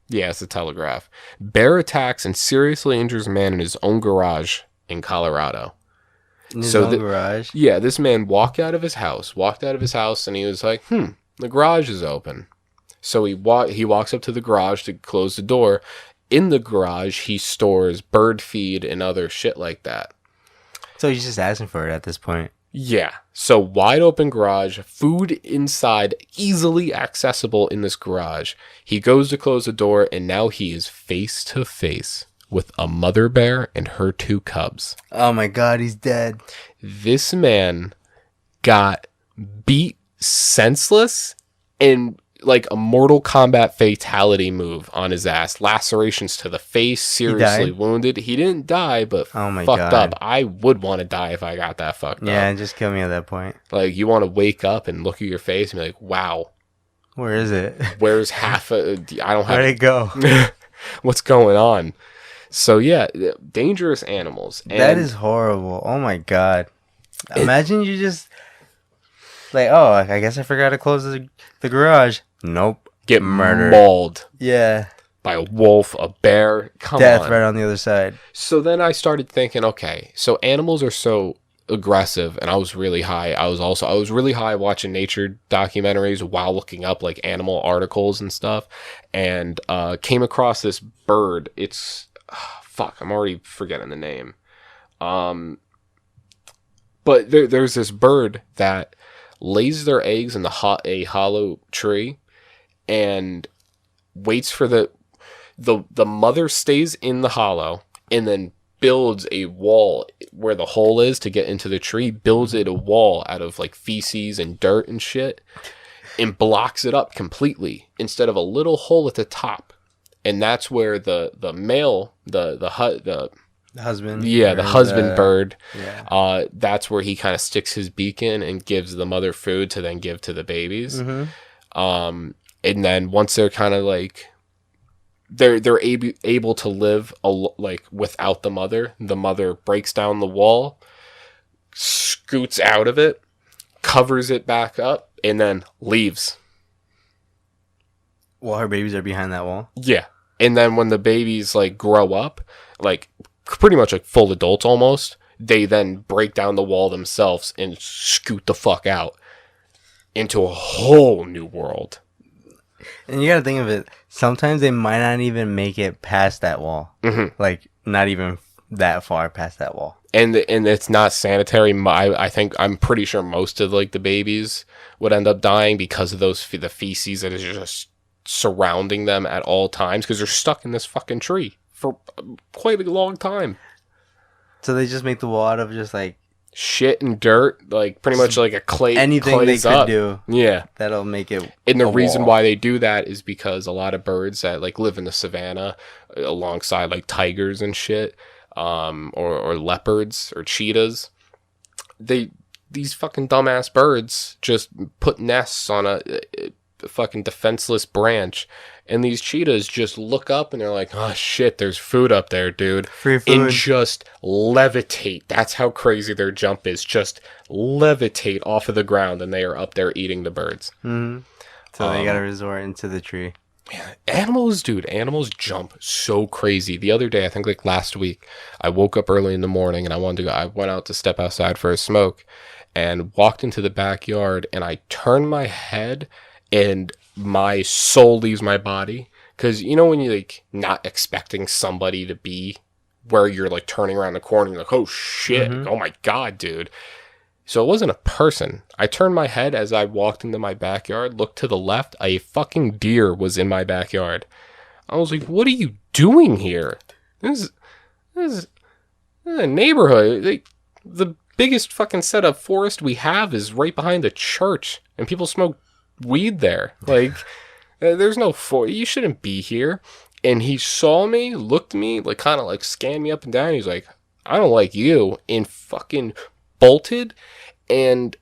Speaker 2: Yeah, it's the Telegraph. Bear attacks and seriously injures man in his own garage in Colorado.
Speaker 3: In his own garage?
Speaker 2: Yeah, this man walked out of his house, and he was like, the garage is open. So he walks up to the garage to close the door. In the garage, he stores bird feed and other shit like that.
Speaker 3: So he's just asking for it at this point.
Speaker 2: Yeah. So wide open garage, food inside, easily accessible in this garage. He goes to close the door, and now he is face to face with a mother bear and her 2 cubs.
Speaker 3: Oh my God, he's dead.
Speaker 2: This man got beat senseless and like a Mortal Kombat fatality move on his ass. Lacerations to the face, seriously wounded. He didn't die, but fucked up. I would want to die if I got that fucked up.
Speaker 3: Yeah, just kill me at that point.
Speaker 2: Like, you want to wake up and look at your face and be like, wow.
Speaker 3: Where is it?
Speaker 2: Where's half I don't have...
Speaker 3: Where'd it go?
Speaker 2: What's going on? So, yeah, dangerous animals. And
Speaker 3: that is horrible. Oh, my God. Imagine you just... Like, oh, I guess I forgot to close the garage. Nope.
Speaker 2: Get murdered. Mauled.
Speaker 3: Yeah.
Speaker 2: By a wolf, a bear. Come on.
Speaker 3: Death right on the other side.
Speaker 2: So then I started thinking, okay, so animals are so aggressive, and I was really high. I was really high watching nature documentaries while looking up like animal articles and stuff, and came across this bird. It's I'm already forgetting the name. But there's this bird that lays their eggs in a hollow tree and waits for The mother stays in the hollow and then builds a wall where the hole is to get into the tree, builds it a wall out of like feces and dirt and shit, and blocks it up completely instead of a little hole at the top. And that's where the male, the
Speaker 3: husband,
Speaker 2: the husband bird,
Speaker 3: yeah.
Speaker 2: That's where he kind of sticks his beak in and gives the mother food to then give to the babies. And then once they're kind of like they're able to live like without the mother breaks down the wall, scoots out of it, covers it back up, and then leaves.
Speaker 3: While her babies are behind that wall.
Speaker 2: Yeah. And then when the babies like grow up, like pretty much like full adults almost, they then break down the wall themselves and scoot the fuck out into a whole new world.
Speaker 3: And you gotta think of it. Sometimes they might not even make it past that wall. Like, not even that far past that wall.
Speaker 2: And it's not sanitary. I'm pretty sure most of like the babies would end up dying because of the feces that is just surrounding them at all times because they're stuck in this fucking tree for quite a long time.
Speaker 3: So they just make the wall out of just like
Speaker 2: shit and dirt, like pretty much like a clay.
Speaker 3: Anything they could do,
Speaker 2: yeah,
Speaker 3: that'll make it.
Speaker 2: And the reason why they do that is because a lot of birds that like live in the savannah, alongside like tigers and shit, or leopards or cheetahs, these fucking dumbass birds just put nests on a fucking defenseless branch, and these cheetahs just look up and they're like, oh shit, there's food up there, dude.
Speaker 3: Free food.
Speaker 2: And just levitate. That's how crazy their jump is. Just levitate off of the ground, and they are up there eating the birds.
Speaker 3: So they gotta resort into the tree.
Speaker 2: Yeah, animals jump so crazy. The other day, I think like last week, I woke up early in the morning and I went out to step outside for a smoke and walked into the backyard, and I turned my head and my soul leaves my body. Because you know when you're like not expecting somebody to be where you're like turning around the corner and you're like, oh shit, oh my god, dude. So it wasn't a person. I turned my head as I walked into my backyard, looked to the left, a fucking deer was in my backyard. I was like, what are you doing here? This is a neighborhood. Like, the biggest fucking set of forest we have is right behind the church, and people smoke weed there. Like, there's no you shouldn't be here. And he saw me, looked at me, like kind of like scanned me up and down. He's like, I don't like you, and fucking bolted and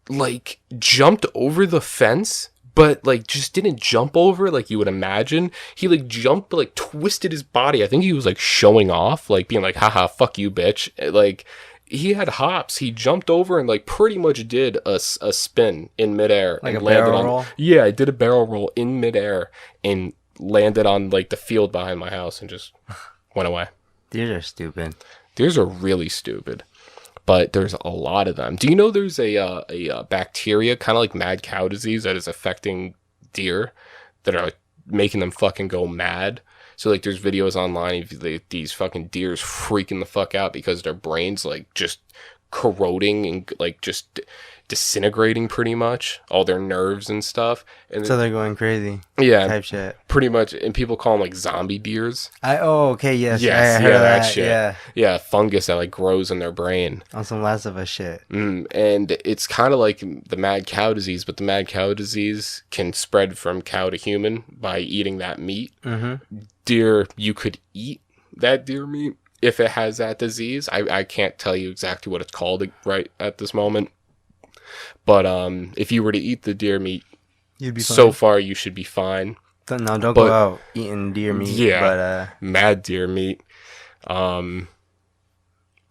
Speaker 2: like jumped over the fence, but like just didn't jump over like you would imagine. He like jumped, but like twisted his body. I think he was like showing off, like being like, haha, fuck you, bitch. Like, he had hops. He jumped over and like pretty much did a spin in midair,
Speaker 3: like
Speaker 2: and
Speaker 3: a
Speaker 2: landed
Speaker 3: barrel
Speaker 2: on
Speaker 3: roll.
Speaker 2: Yeah, I did a barrel roll in midair and landed on like the field behind my house and just went away.
Speaker 3: Deers are stupid.
Speaker 2: Deers are really stupid, but there's a lot of them. Do you know there's a bacteria, kind of like mad cow disease, that is affecting deer that are like making them fucking go mad? So like there's videos online of these fucking deers freaking the fuck out because their brains like just corroding and like just disintegrating pretty much, all their nerves and stuff. And
Speaker 3: So they're going crazy.
Speaker 2: yeah,
Speaker 3: Type shit.
Speaker 2: pretty much. And people call them like zombie deers.
Speaker 3: Okay, yes.
Speaker 2: Yes,
Speaker 3: I heard
Speaker 2: yeah,
Speaker 3: of
Speaker 2: that shit.
Speaker 3: Yeah.
Speaker 2: Yeah, fungus that like grows in their brain.
Speaker 3: On some Last of Us shit.
Speaker 2: And it's kind of like the mad cow disease, but the mad cow disease can spread from cow to human by eating that meat. Deer, you could eat that deer meat if it has that disease. I can't tell you exactly what it's called right at this moment. But if you were to eat the deer meat,
Speaker 3: You'd be fine.
Speaker 2: so far you should be fine.
Speaker 3: Don't go out eating deer meat.
Speaker 2: Yeah,
Speaker 3: But,
Speaker 2: mad deer meat. But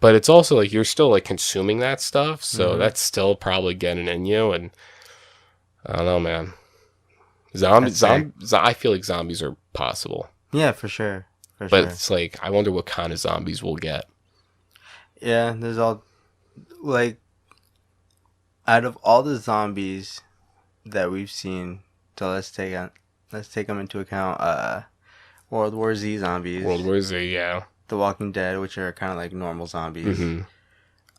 Speaker 2: it's also like you're still like consuming that stuff, so that's still probably getting in you. And I don't know, man. I feel like zombies are possible.
Speaker 3: yeah, for sure.
Speaker 2: But it's like, I wonder what kind of zombies we'll get.
Speaker 3: Yeah, there's all, like, out of all the zombies that we've seen, so let's take them into account. World War Z zombies.
Speaker 2: World War Z, yeah.
Speaker 3: The Walking Dead, which are kind of like normal zombies.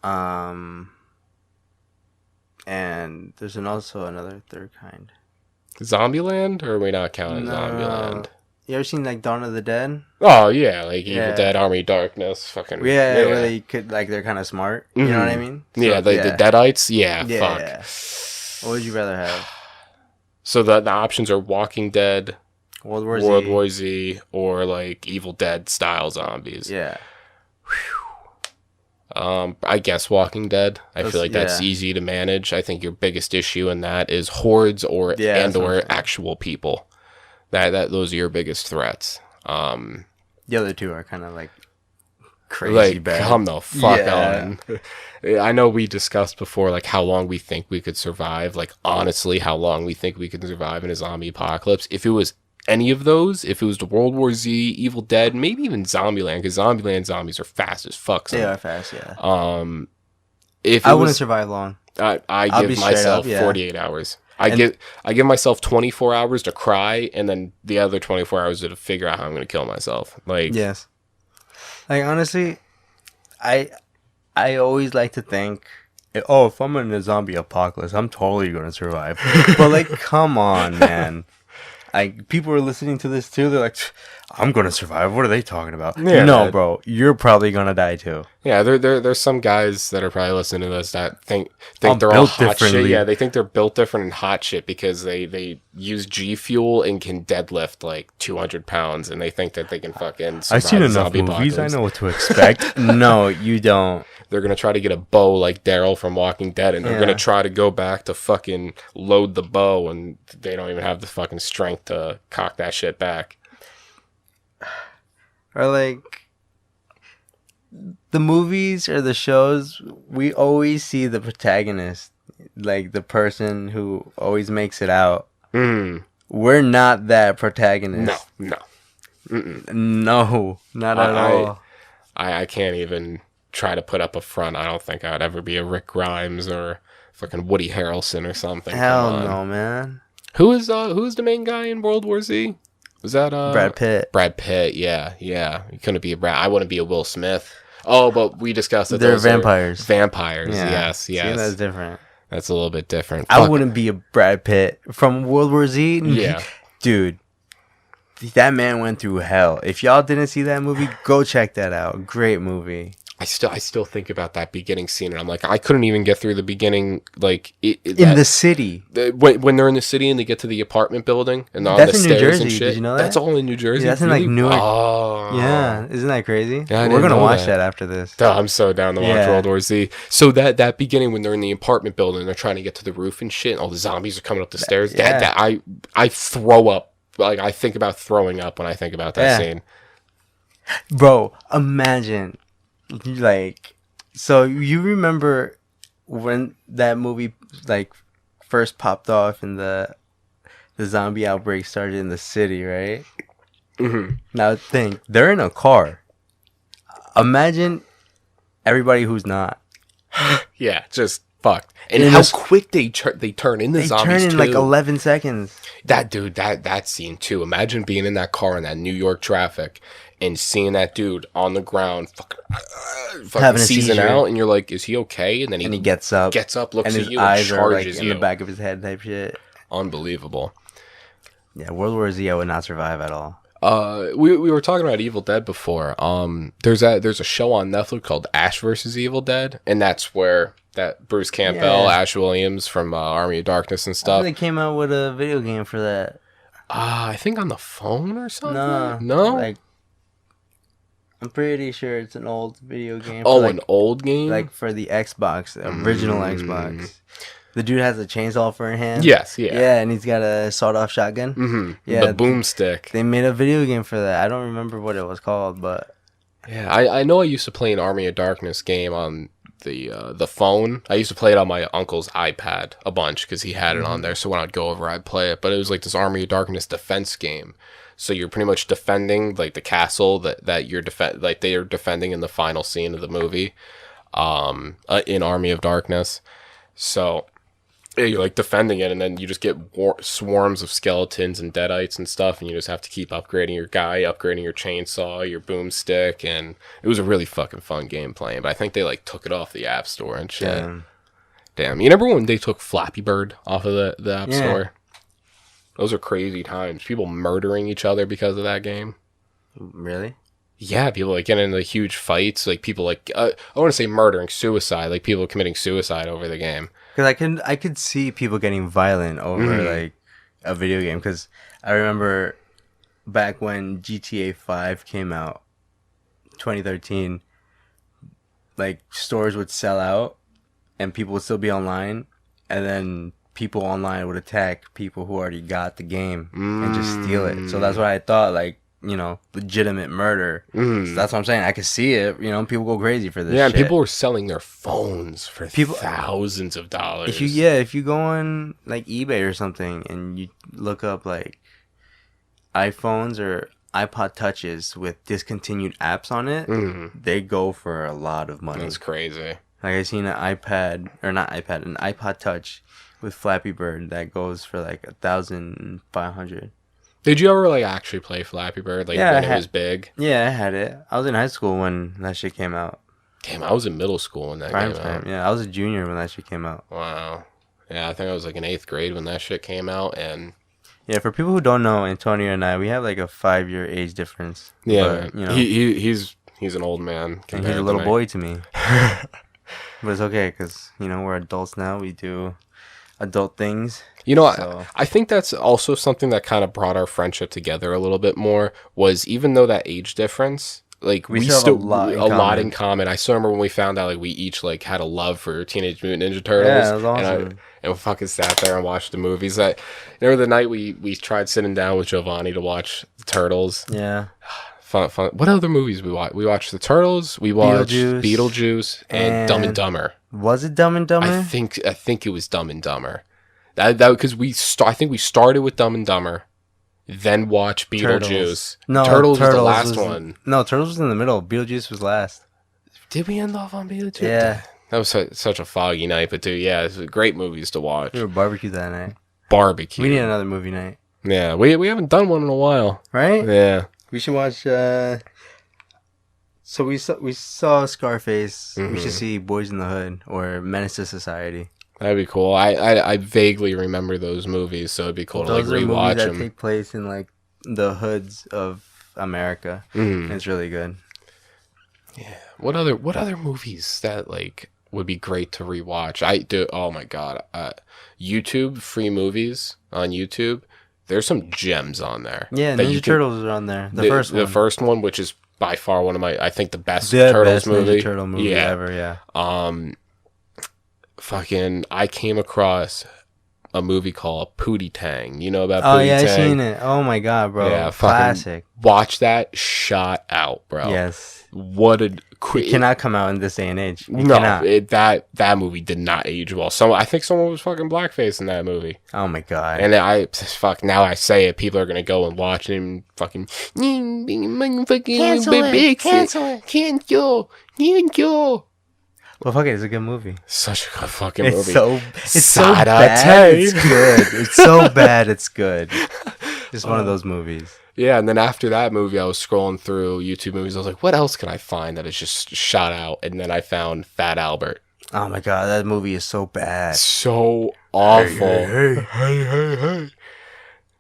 Speaker 3: And there's also another third kind.
Speaker 2: Zombieland, or are we not counting Zombieland?
Speaker 3: You ever seen like Dawn of the Dead?
Speaker 2: Oh yeah, like Evil
Speaker 3: Yeah.
Speaker 2: Dead, Army of Darkness, fucking
Speaker 3: Yeah, where they could like they're kind of smart. You know what I mean? So,
Speaker 2: yeah, the Deadites. Yeah, fuck.
Speaker 3: Yeah. What would you rather have?
Speaker 2: So the options are Walking Dead,
Speaker 3: World War
Speaker 2: World
Speaker 3: Z.
Speaker 2: War Z, or like Evil Dead style zombies.
Speaker 3: Yeah.
Speaker 2: I guess Walking Dead. I feel like that's easy to manage. I think your biggest issue in that is hordes or actual people. That those are your biggest threats.
Speaker 3: The other two are kind of like crazy
Speaker 2: like
Speaker 3: bad.
Speaker 2: Come the fuck on. I know we discussed before like how long we think we could survive. Like honestly, how long we think we could survive in a zombie apocalypse. If it was any of those, if it was the World War Z, Evil Dead, maybe even Zombieland, because Zombieland zombies are fast as fuck.
Speaker 3: They are fast, yeah.
Speaker 2: If
Speaker 3: I wouldn't survive long.
Speaker 2: I give myself 48 hours. I give myself 24 hours to cry, and then the other 24 hours to figure out how I'm going to kill myself. Like
Speaker 3: yes, like honestly, I always like to think, oh, if I'm in a zombie apocalypse, I'm totally going to survive. But like, come on, man. Like, people are listening to this too. They're like, I'm going to survive. What are they talking about?
Speaker 2: Yeah,
Speaker 3: no, bro. You're probably going to die too.
Speaker 2: Yeah, there's some guys that are probably listening to this that think they're all hot shit. Yeah, they think they're built different and hot shit because they use G Fuel and can deadlift like 200 pounds, and they think that they can fucking survive.
Speaker 3: I've seen enough movies. I know what to expect. No, you don't.
Speaker 2: They're going to try to get a bow like Daryl from Walking Dead, and they're going to try to go back to fucking load the bow, and they don't even have the fucking strength to cock that shit back.
Speaker 3: Or like, the movies or the shows, we always see the protagonist, like the person who always makes it out. We're not that protagonist.
Speaker 2: No.
Speaker 3: No, not at all.
Speaker 2: I can't even try to put up a front. I don't think I'd ever be a Rick Grimes or fucking Woody Harrelson or something.
Speaker 3: Hell no, man.
Speaker 2: Who's the main guy in World War Z? Was that
Speaker 3: Brad Pitt?
Speaker 2: Brad Pitt, yeah. You couldn't be a Brad. I wouldn't be a Will Smith. Oh, but we discussed that
Speaker 3: they're vampires.
Speaker 2: Vampires, yes.
Speaker 3: See, that's different.
Speaker 2: That's a little bit different.
Speaker 3: I wouldn't be a Brad Pitt from World War Z.
Speaker 2: Yeah,
Speaker 3: dude. That man went through hell. If y'all didn't see that movie, go check that out. Great movie.
Speaker 2: I still think about that beginning scene, and I'm like, I couldn't even get through the beginning, like
Speaker 3: in the city.
Speaker 2: When they're in the city and they get to the apartment building and they're on the stairs
Speaker 3: in New Jersey.
Speaker 2: and shit.
Speaker 3: Did you know that?
Speaker 2: That's all in New Jersey.
Speaker 3: Yeah, that's in like Newark.
Speaker 2: Oh,
Speaker 3: yeah, isn't that crazy?
Speaker 2: Yeah,
Speaker 3: we're gonna watch that after this.
Speaker 2: Oh, I'm so down to watch World War Z. So that beginning when they're in the apartment building, and they're trying to get to the roof and shit, and all the zombies are coming up the stairs. I throw up. Like I think about throwing up when I think about that scene.
Speaker 3: Bro, imagine, like. So you remember when that movie like first popped off and the zombie outbreak started in the city, right?
Speaker 2: Mm-hmm.
Speaker 3: Now think, they're in a car. Imagine everybody who's not.
Speaker 2: Yeah, just fucked. And how quick they turn into zombies. They turn in
Speaker 3: like 11 seconds.
Speaker 2: That scene too. Imagine being in that car in that New York traffic and seeing that dude on the ground fucking season out, and you're like, is he okay? And then he
Speaker 3: gets up,
Speaker 2: looks at you,
Speaker 3: and
Speaker 2: charges
Speaker 3: are like
Speaker 2: you
Speaker 3: in the back of his head type shit.
Speaker 2: Unbelievable.
Speaker 3: Yeah, World War Z, I would not survive at all.
Speaker 2: We were talking about Evil Dead before. There's a show on Netflix called Ash vs. Evil Dead, and that's where that Bruce Campbell, Ash Williams from Army of Darkness and stuff.
Speaker 3: They came out with a video game for that.
Speaker 2: I think on the phone or something.
Speaker 3: No. Like, I'm pretty sure it's an old video game.
Speaker 2: An old game?
Speaker 3: Like for the Xbox, the original Xbox. The dude has a chainsaw for a hand.
Speaker 2: Yes, yeah.
Speaker 3: Yeah, and he's got a sawed-off shotgun.
Speaker 2: Mm-hmm. Yeah, the boomstick.
Speaker 3: They made a video game for that. I don't remember what it was called, but...
Speaker 2: Yeah, I know I used to play an Army of Darkness game on the phone. I used to play it on my uncle's iPad a bunch because he had it on there, so when I'd go over, I'd play it. But it was like this Army of Darkness defense game. So you're pretty much defending like the castle that you're they are defending in the final scene of the movie, in Army of Darkness. So you're like defending it, and then you just get swarms of skeletons and deadites and stuff, and you just have to keep upgrading your guy, upgrading your chainsaw, your boomstick, and it was a really fucking fun game playing. But I think they like took it off the App Store and shit. Damn. You remember when they took Flappy Bird off of the App Store? Those are crazy times. People murdering each other because of that game.
Speaker 3: Really?
Speaker 2: Yeah, people like getting into huge fights. Like people like I want to say murdering, suicide. Like people committing suicide over the game.
Speaker 3: Because I could see people getting violent over like a video game. Because I remember back when GTA 5 came out, 2013, like stores would sell out, and people would still be online, and then people online would attack people who already got the game and just steal it. So that's why I thought like, you know, legitimate murder. So that's what I'm saying. I could see it. You know, people go crazy for this.
Speaker 2: Yeah,
Speaker 3: shit.
Speaker 2: and people were selling their phones for thousands of dollars.
Speaker 3: If you go on like eBay or something and you look up like iPhones or iPod touches with discontinued apps on it, they go for a lot of money.
Speaker 2: That's crazy.
Speaker 3: Like I seen an iPod touch with Flappy Bird that goes for like 1,500.
Speaker 2: Did you ever like actually play Flappy Bird when it was big?
Speaker 3: Yeah, I had it. I was in high school when that shit came out.
Speaker 2: Damn, I was in middle school when that came out.
Speaker 3: Yeah, I was a junior when that shit came out.
Speaker 2: Wow. Yeah, I think I was like in 8th grade when that shit came out, and
Speaker 3: yeah, for people who don't know, Antonio and I, we have like a 5-year age difference.
Speaker 2: Yeah,
Speaker 3: but, you know,
Speaker 2: he's an old man,
Speaker 3: and he's a little boy to me. But it's okay because you know we're adults now. We do adult things.
Speaker 2: You know, I think that's also something that kind of brought our friendship together a little bit more. Was even though that age difference, like we still have a lot in common. I still remember when we found out like we each like had a love for Teenage Mutant Ninja Turtles.
Speaker 3: Yeah, that was awesome.
Speaker 2: And we fucking sat there and watched the movies. That remember the night we tried sitting down with Giovanni to watch the Turtles.
Speaker 3: Yeah.
Speaker 2: Fun. What other movies we watched? We watched the Turtles. We watched Beetlejuice and Dumb and Dumber.
Speaker 3: Was it Dumb and Dumber?
Speaker 2: I think it was Dumb and Dumber. That because I think we started with Dumb and Dumber, then watched Beetlejuice. Turtles was the last one.
Speaker 3: No, Turtles was in the middle. Beetlejuice was last.
Speaker 2: Did we end off on Beetlejuice?
Speaker 3: Yeah.
Speaker 2: That was such a foggy night, but dude, yeah, it was great movies to watch.
Speaker 3: We were barbecue that night.
Speaker 2: Barbecue.
Speaker 3: We need another movie night.
Speaker 2: Yeah, we haven't done one in a while.
Speaker 3: Right?
Speaker 2: Yeah.
Speaker 3: We should watch. So we saw Scarface. We should see Boys in the Hood or Menace to Society.
Speaker 2: That'd be cool. I vaguely remember those movies, so it'd be cool to like rewatch them.
Speaker 3: Those are movies that take place in like the hoods of America. It's really good.
Speaker 2: Yeah. What other movies that like would be great to rewatch? I do. Oh my god. YouTube free movies on YouTube. There's some gems on there.
Speaker 3: Yeah, Ninja Turtles are on there. The
Speaker 2: first one, which is by far one of I think the best Turtles movie.
Speaker 3: Ninja Turtle movie ever. Yeah.
Speaker 2: I came across a movie called Pooti Tang. You know about Pooti Tang?
Speaker 3: Oh yeah, I seen it. Oh my god, bro. Yeah, classic.
Speaker 2: Watch that. Shot out, bro.
Speaker 3: Yes.
Speaker 2: What a
Speaker 3: it cannot come out in this day and age.
Speaker 2: That movie did not age well. I think someone was fucking blackface in that movie.
Speaker 3: Oh my god.
Speaker 2: And now I say it, people are gonna go and watch it and fucking cancel it.
Speaker 3: Well, fuck it, it's a good movie.
Speaker 2: Such a good fucking movie.
Speaker 3: It's so bad. It's good. It's so bad. It's good. It's one of those movies.
Speaker 2: Yeah, and then after that movie, I was scrolling through YouTube movies. I was like, what else can I find that is just shot out? And then I found Fat Albert.
Speaker 3: Oh my god, that movie is so bad.
Speaker 2: So awful. Hey.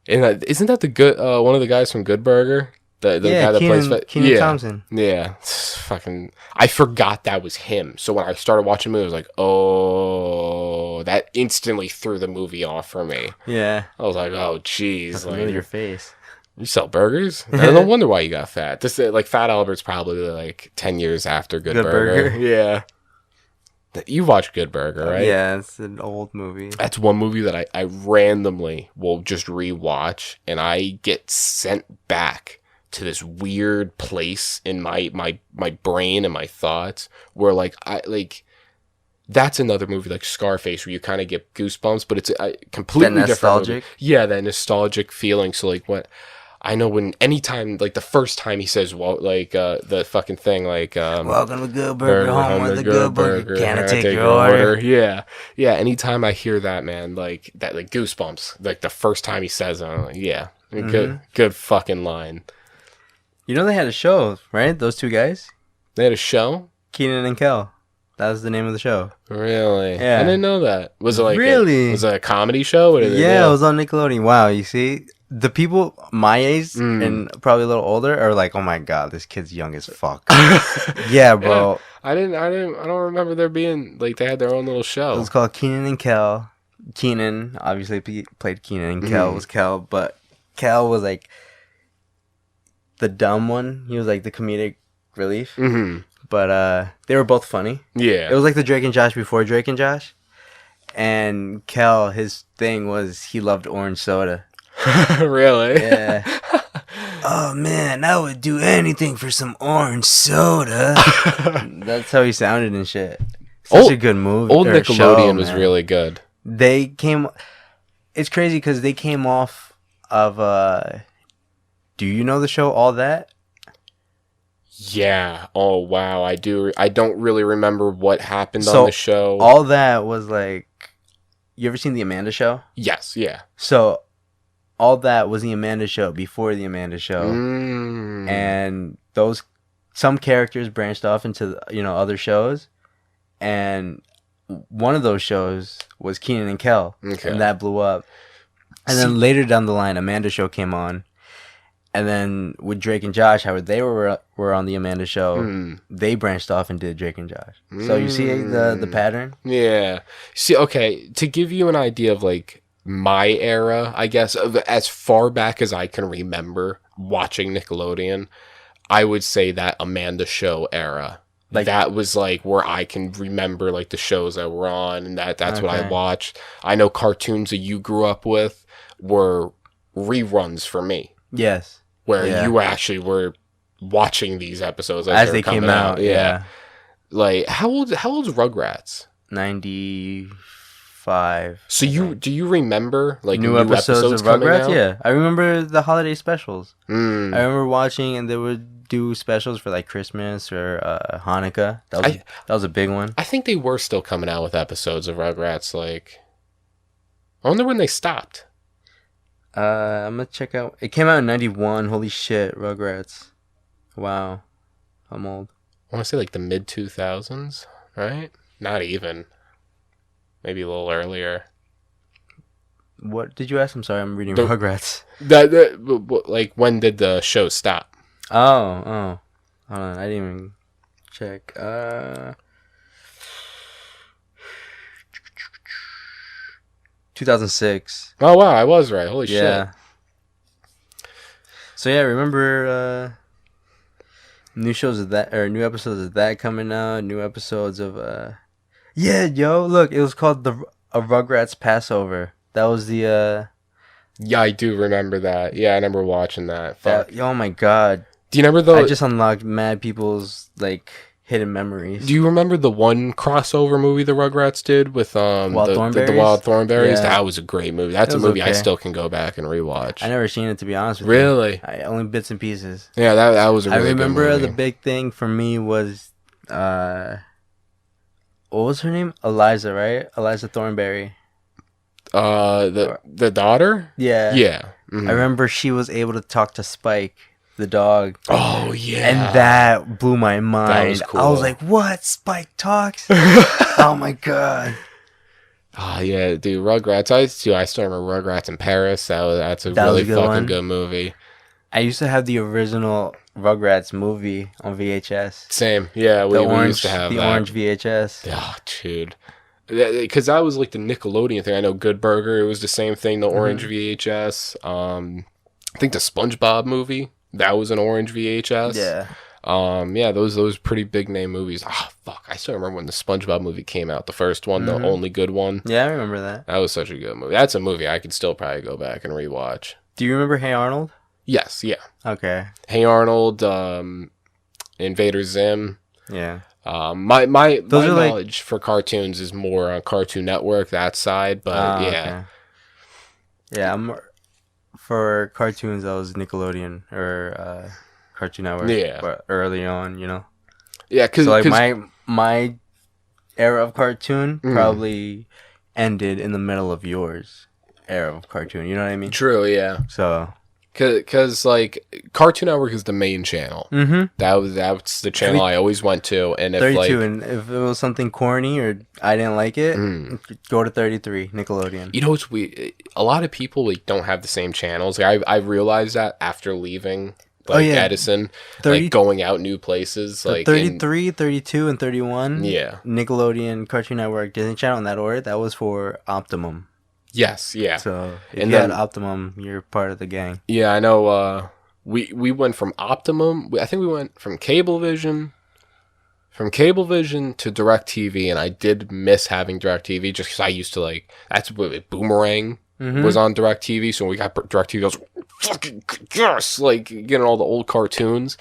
Speaker 2: And isn't that the good one of the guys from Good Burger? The guy that plays
Speaker 3: Kenan Thompson.
Speaker 2: Yeah. Fucking I forgot that was him. So when I started watching the movie, I was like, oh, that instantly threw the movie off for me.
Speaker 3: Yeah.
Speaker 2: I was like, oh jeez.
Speaker 3: Like your face.
Speaker 2: You sell burgers? I don't wonder why you got fat. This like Fat Albert's probably like 10 years after Good Burger. Yeah. You watch Good Burger, right?
Speaker 3: Yeah, it's an old movie.
Speaker 2: That's one movie that I randomly will just rewatch, and I get sent back to this weird place in my brain and my thoughts where that's another movie like Scarface where you kind of get goosebumps, but it's a completely different movie. Yeah, that nostalgic feeling. So like what I know anytime like the first time he says the fucking thing
Speaker 3: welcome to Good Burger, home with the Good Burger. Can I take your order?
Speaker 2: Yeah. Anytime I hear that, man, like that, like goosebumps. Like the first time he says it, I'm like, yeah, good fucking line.
Speaker 3: You know they had a show, right? Those two guys.
Speaker 2: They had a show.
Speaker 3: Keenan and Kel. That was the name of the show.
Speaker 2: Really?
Speaker 3: Yeah.
Speaker 2: I didn't know that. Was it like
Speaker 3: Really?
Speaker 2: was it a comedy show? What did they
Speaker 3: Yeah,
Speaker 2: do?
Speaker 3: it was on Nickelodeon. Wow, you see, the people my age and probably a little older are like, "Oh my god, this kid's young as fuck." Yeah, bro.
Speaker 2: Yeah. I don't remember there being like they had their own little show.
Speaker 3: It was called Keenan and Kel. Keenan obviously played Keenan, and Kel was Kel, but Kel was like the dumb one. He was like the comedic relief. But they were both funny.
Speaker 2: Yeah.
Speaker 3: It was like the Drake and Josh before Drake and Josh. And Kel, his thing was he loved orange soda.
Speaker 2: Really?
Speaker 3: Yeah. Oh man, I would do anything for some orange soda. That's how he sounded and shit. Such a good movie.
Speaker 2: Old Nickelodeon
Speaker 3: show,
Speaker 2: was
Speaker 3: man.
Speaker 2: really good.
Speaker 3: They came. It's crazy because they came off of. Do you know the show All That?
Speaker 2: Yeah. Oh wow, I do. I don't really remember what happened on the show.
Speaker 3: All That was like. You ever seen the Amanda Show?
Speaker 2: Yes. Yeah.
Speaker 3: So, All That was the Amanda Show before the Amanda Show, and some characters branched off into other shows, and one of those shows was Keenan and Kel, and that blew up. And then later down the line, Amanda Show came on. And then with Drake and Josh, how they were on the Amanda Show, they branched off and did Drake and Josh. So you see the pattern?
Speaker 2: Yeah. See, okay, to give you an idea of like my era, I guess, of as far back as I can remember watching Nickelodeon, I would say that Amanda Show era. Like that was like where I can remember like the shows that were on, and that's what I watched. I know cartoons that you grew up with were reruns for me.
Speaker 3: Yes.
Speaker 2: Where you actually were watching these episodes
Speaker 3: as they came out. Yeah.
Speaker 2: Like how old's Rugrats?
Speaker 3: 95.
Speaker 2: So do you remember like
Speaker 3: new episodes of Rugrats?
Speaker 2: Out?
Speaker 3: Yeah, I remember the holiday specials. I remember watching, and they would do specials for like Christmas or Hanukkah. That was a big one.
Speaker 2: I think they were still coming out with episodes of Rugrats. Like, I wonder when they stopped.
Speaker 3: I'm gonna check out. It came out in 91. Holy shit, Rugrats. Wow. I'm old.
Speaker 2: I want to say like the mid 2000s, right? Not even. Maybe a little earlier.
Speaker 3: What did you ask? I'm sorry, I'm reading Rugrats.
Speaker 2: Like, when did the show stop?
Speaker 3: Oh. Hold on, I didn't even check. 2006.
Speaker 2: Oh wow, I was right. Holy shit.
Speaker 3: So yeah, remember new episodes of that coming out, new episodes of look, it was called a Rugrats Passover. That was the
Speaker 2: Yeah, I do remember that. Yeah, I remember watching that. Fuck.
Speaker 3: Oh my god.
Speaker 2: Do you remember
Speaker 3: I just unlocked mad people's like hidden memories.
Speaker 2: Do you remember the one crossover movie the Rugrats did with
Speaker 3: Wild Thornberries?
Speaker 2: the Wild Thornberries?
Speaker 3: Yeah.
Speaker 2: That was a great movie. That's a movie I still can go back and rewatch.
Speaker 3: I never seen it, to be honest with you.
Speaker 2: Really?
Speaker 3: Only bits and pieces.
Speaker 2: Yeah, that was a really good movie.
Speaker 3: I remember the big thing for me was what was her name? Eliza, right? Eliza Thornberry.
Speaker 2: The daughter?
Speaker 3: Yeah.
Speaker 2: Yeah. Mm-hmm.
Speaker 3: I remember she was able to talk to Spike, the dog.
Speaker 2: Oh yeah.
Speaker 3: And that blew my mind.
Speaker 2: That was cool.
Speaker 3: I was like, "What? Spike talks?" Oh my god.
Speaker 2: Oh yeah, dude, Rugrats. I still remember Rugrats in Paris. That's a really fucking good movie.
Speaker 3: I used to have the original Rugrats movie on VHS.
Speaker 2: Same. Yeah, we used to have
Speaker 3: the orange VHS.
Speaker 2: Oh, dude. Because that was like the Nickelodeon thing. I know Good Burger, it was the same thing, the orange VHS. I think the SpongeBob movie, that was an orange VHS.
Speaker 3: Yeah.
Speaker 2: Yeah, those pretty big name movies. Ah, fuck. I still remember when the SpongeBob movie came out, the first one, the only good one.
Speaker 3: Yeah, I remember that.
Speaker 2: That was such a good movie. That's a movie I could still probably go back and rewatch.
Speaker 3: Do you remember Hey Arnold?
Speaker 2: Yes, yeah.
Speaker 3: Okay.
Speaker 2: Hey Arnold, Invader Zim.
Speaker 3: Yeah.
Speaker 2: My knowledge for cartoons is more on Cartoon Network, that side, but yeah.
Speaker 3: Okay. Yeah, for cartoons, I was Nickelodeon or Cartoon Network.
Speaker 2: Yeah.
Speaker 3: But early on, you know.
Speaker 2: Yeah, because
Speaker 3: so like my era of cartoon probably ended in the middle of yours era of cartoon. You know what I mean?
Speaker 2: True. Yeah.
Speaker 3: So
Speaker 2: Because like Cartoon Network is the main channel.
Speaker 3: Mm-hmm.
Speaker 2: That's the channel I always went to, and if
Speaker 3: 32,
Speaker 2: like
Speaker 3: and if it was something corny or I didn't like it, go to 33, Nickelodeon.
Speaker 2: you know, it's weird. A lot of people like don't have the same channels. Like, I realized that after leaving like Edison,
Speaker 3: 30,
Speaker 2: like going out new places, like
Speaker 3: 33, 32, and 31.
Speaker 2: Yeah.
Speaker 3: Nickelodeon, Cartoon Network, Disney Channel in that order. That was for Optimum.
Speaker 2: Yes, yeah.
Speaker 3: So if
Speaker 2: and
Speaker 3: you
Speaker 2: then
Speaker 3: had Optimum, you're part of the gang.
Speaker 2: yeah, I know. We went from Optimum. I think we went from Cablevision to DirecTV, and I did miss having DirecTV just because I used to like that's what Boomerang was on DirecTV. So when we got DirecTV, I was fucking yes, like getting all the old cartoons.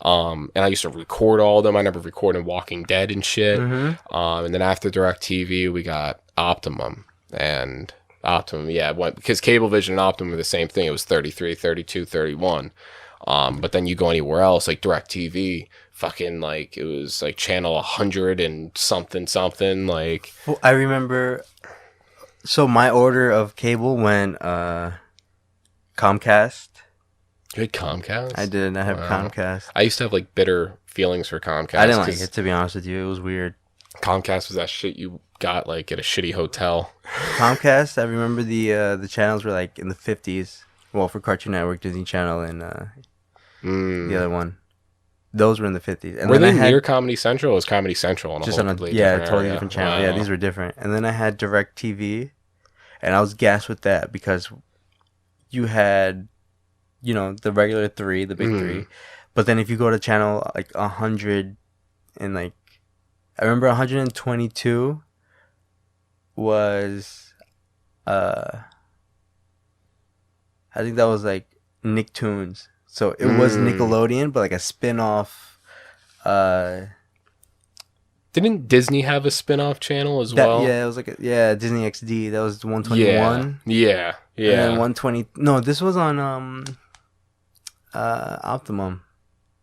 Speaker 2: And I used to record all of them. I never recorded Walking Dead and shit. And then after DirecTV, we got Optimum and. Optimum, yeah, because Cablevision and Optimum were the same thing. It was 33, 32, 31. But then you go anywhere else, like DirecTV, fucking like it was like channel 100 and something. Like
Speaker 3: Well, I remember. So my order of cable went Comcast.
Speaker 2: you had Comcast?
Speaker 3: I did. I have Comcast.
Speaker 2: I used to have like bitter feelings for Comcast.
Speaker 3: I didn't like it, to be honest with you. It was weird.
Speaker 2: Comcast was that shit you got like at a shitty hotel.
Speaker 3: Comcast, I remember the channels were like in the 50s. Well, for Cartoon Network, Disney Channel, and the other one. Those were in the 50s. And
Speaker 2: were
Speaker 3: then
Speaker 2: they near Comedy Central? Or was Comedy Central on a
Speaker 3: just
Speaker 2: whole
Speaker 3: on a
Speaker 2: completely
Speaker 3: totally
Speaker 2: area?
Speaker 3: different channel.
Speaker 2: Wow.
Speaker 3: Yeah, these were different. And then I had DirecTV, and I was gassed with that because you had, the regular three, the big three. But then if you go to channel like 100 and like, I remember 122 was, I think that was like Nicktoons. So it was Nickelodeon, but like a spin-off.
Speaker 2: Didn't Disney have a spin-off channel as well?
Speaker 3: Yeah, it was like Disney XD. That was 121.
Speaker 2: Yeah.
Speaker 3: And then 120. No, this was on Optimum.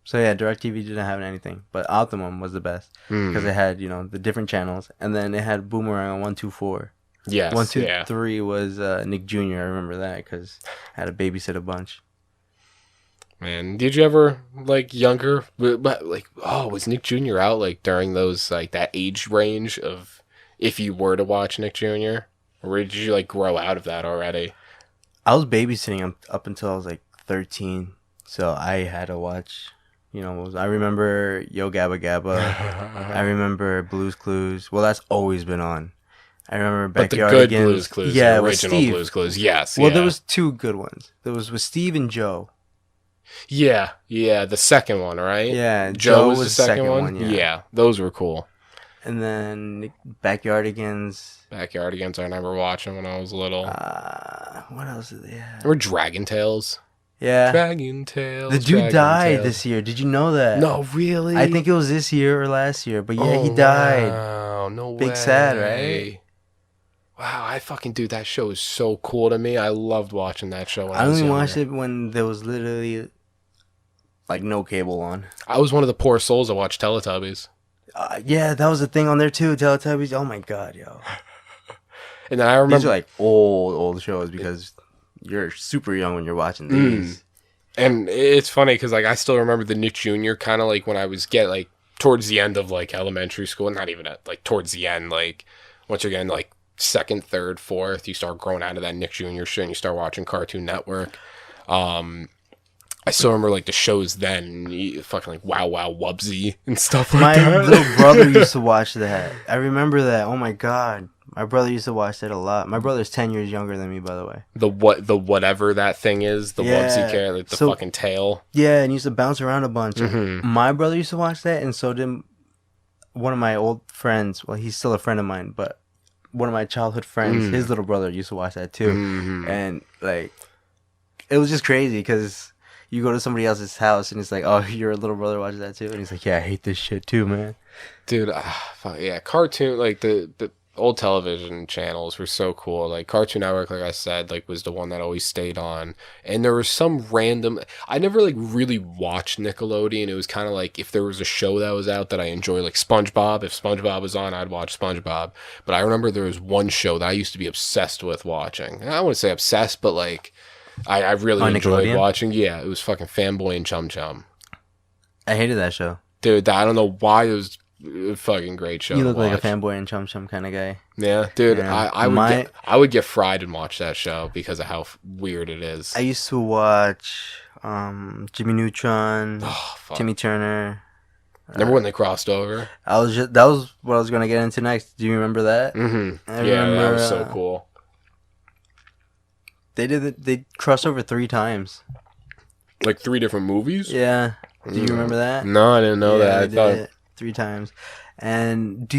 Speaker 3: So yeah, DirecTV didn't have anything, but Optimum was the best because it had the different channels, and then it had Boomerang on 124.
Speaker 2: Yes,
Speaker 3: 123 was Nick Jr. I remember that because I had to babysit a bunch.
Speaker 2: Man, did you ever like younger? But like, was Nick Jr. out like during those like that age range of if you were to watch Nick Jr. or did you like grow out of that already?
Speaker 3: I was babysitting up until I was like 13, so I had to watch. I remember Yo Gabba Gabba. I remember Blue's Clues. Well, that's always been on. I remember Backyardigans.
Speaker 2: But the good Blue's Clues,
Speaker 3: yeah,
Speaker 2: the
Speaker 3: with
Speaker 2: original
Speaker 3: Steve.
Speaker 2: Blue's Clues, yes.
Speaker 3: Well, there was two good ones. There was with Steve and Joe.
Speaker 2: Yeah, the second one, right?
Speaker 3: Yeah,
Speaker 2: Joe was the second one. Yeah, those were cool.
Speaker 3: And then Backyardigans.
Speaker 2: Backyardigans, I remember watching when I was little.
Speaker 3: What else did they have?
Speaker 2: Or Dragon Tales.
Speaker 3: Yeah.
Speaker 2: Dragon Tales.
Speaker 3: The dude died this year. Did you know that?
Speaker 2: No, really?
Speaker 3: I think it was this year or last year. But yeah, he died.
Speaker 2: Wow, no way.
Speaker 3: Big sad, right?
Speaker 2: Wow, dude, that show is so cool to me. I loved watching that show when I was
Speaker 3: only
Speaker 2: younger.
Speaker 3: watched it when there was literally like no cable on.
Speaker 2: I was one of the poor souls that watched Teletubbies.
Speaker 3: Yeah, that was the thing on there too. Teletubbies. Oh my god, yo.
Speaker 2: And then I remember
Speaker 3: these are like old shows because you're super young when you're watching these.
Speaker 2: And it's funny because like I still remember the Nick Jr. kind of like when I was like towards the end of like elementary school, not even at like towards the end, like once you're getting like second, third, fourth, you start growing out of that Nick Jr. shit and you start watching Cartoon Network. I still remember like the shows then, fucking like Wow Wow Wubsy and stuff like that.
Speaker 3: My little brother used to watch that. I remember that. Oh my god. My brother used to watch that a lot. My brother's 10 years younger than me, by the way.
Speaker 2: The whatever that thing is, the Wubsy character, like the fucking tail.
Speaker 3: Yeah, and he used to bounce around a bunch. My brother used to watch that, and so did one of my old friends. Well, he's still a friend of mine, but one of my childhood friends, his little brother used to watch that too. And like, it was just crazy because you go to somebody else's house and it's like, oh, your little brother watches that too, and he's like, yeah, I hate this shit too, man. Dude,
Speaker 2: fuck yeah, cartoon like the old television channels were so cool. Like Cartoon Network, like I said, like was the one that always stayed on. And there was some random, I never like really watched Nickelodeon. It was kind of like if there was a show that was out that I enjoyed, like SpongeBob. If SpongeBob was on, I'd watch SpongeBob. But I remember there was one show that I used to be obsessed with watching. And I wouldn't say obsessed, but like I really
Speaker 3: On
Speaker 2: enjoyed
Speaker 3: Nickelodeon?
Speaker 2: watching. Yeah, it was fucking Fanboy and Chum Chum.
Speaker 3: I hated that show.
Speaker 2: Dude, I don't know why it was a fucking great show.
Speaker 3: You
Speaker 2: to
Speaker 3: look like a
Speaker 2: watch.
Speaker 3: fanboy and chum chum kind of guy.
Speaker 2: Yeah, dude,
Speaker 3: Yeah.
Speaker 2: I would get fried and watch that show because of how weird it is.
Speaker 3: I used to watch Jimmy Neutron,
Speaker 2: Oh, fuck.
Speaker 3: Timmy Turner.
Speaker 2: Remember when they crossed over?
Speaker 3: That was what I was gonna get into next. Do you remember that?
Speaker 2: Mm-hmm.
Speaker 3: I
Speaker 2: Yeah, that
Speaker 3: remember,
Speaker 2: was so cool.
Speaker 3: They crossed over 3 times.
Speaker 2: Like 3 different movies?
Speaker 3: Yeah. Do you remember that?
Speaker 2: No, I didn't know that. I
Speaker 3: they
Speaker 2: thought
Speaker 3: did it 3 times. And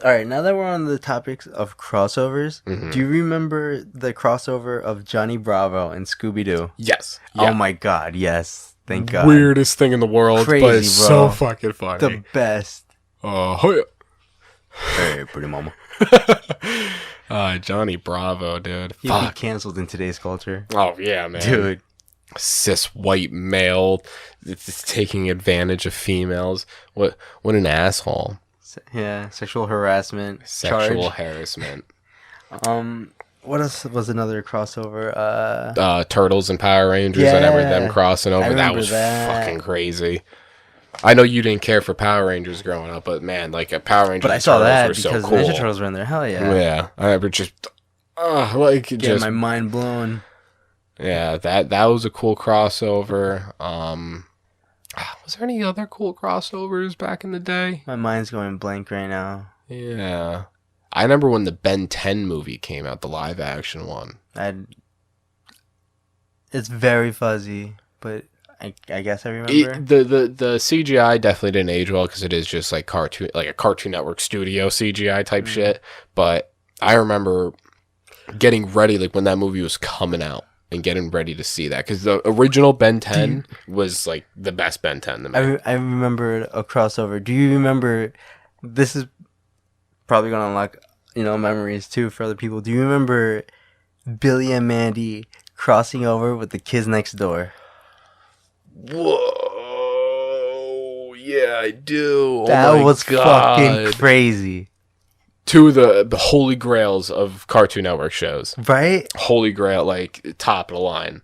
Speaker 3: all right, now that we're on the topics of crossovers,
Speaker 2: Mhm.
Speaker 3: do you remember the crossover of Johnny Bravo and Scooby-Doo?
Speaker 2: yes.
Speaker 3: Oh my god, yes. Thank God.
Speaker 2: Weirdest thing in the world,
Speaker 3: Crazy,
Speaker 2: but it's
Speaker 3: bro.
Speaker 2: so fucking funny.
Speaker 3: The best.
Speaker 2: Oh,
Speaker 3: Hey, pretty mama.
Speaker 2: Johnny Bravo, dude.
Speaker 3: He'd be
Speaker 2: Fuck.
Speaker 3: canceled in today's culture.
Speaker 2: Oh yeah, man.
Speaker 3: Dude.
Speaker 2: Cis white male that's taking advantage of females. What an asshole.
Speaker 3: Yeah, sexual harassment.
Speaker 2: Sexual
Speaker 3: charge.
Speaker 2: harassment.
Speaker 3: What else was another crossover?
Speaker 2: Turtles and Power Rangers. I remember them crossing over. That
Speaker 3: remember
Speaker 2: was
Speaker 3: that.
Speaker 2: fucking crazy. I know you didn't care for Power Rangers growing up, but man, like a Power Rangers.
Speaker 3: But I
Speaker 2: and
Speaker 3: saw
Speaker 2: Turtles
Speaker 3: that
Speaker 2: were
Speaker 3: because
Speaker 2: so cool.
Speaker 3: Ninja Turtles were in there. Hell yeah.
Speaker 2: Yeah, I remember just like
Speaker 3: Get
Speaker 2: just
Speaker 3: my mind blown.
Speaker 2: yeah. That was a cool crossover. Was there any other cool crossovers back in the day?
Speaker 3: My mind's going blank right now.
Speaker 2: Yeah. I remember when the Ben 10 movie came out, the live action one.
Speaker 3: It's very fuzzy, but I guess I remember.
Speaker 2: The CGI definitely didn't age well because it is just like a Cartoon Network studio CGI type shit. But I remember getting ready like when that movie was coming out and getting ready to see that because the original Ben 10 was like the best Ben 10 to me.
Speaker 3: I remember a crossover. Do you remember? This is probably gonna unlock memories too for other people. Do you remember Billy and Mandy crossing over with the kids next door?
Speaker 2: Whoa! Yeah, I do.
Speaker 3: That was fucking crazy,
Speaker 2: 2 of the holy grails of Cartoon Network shows.
Speaker 3: right?
Speaker 2: Holy grail, like top of the line.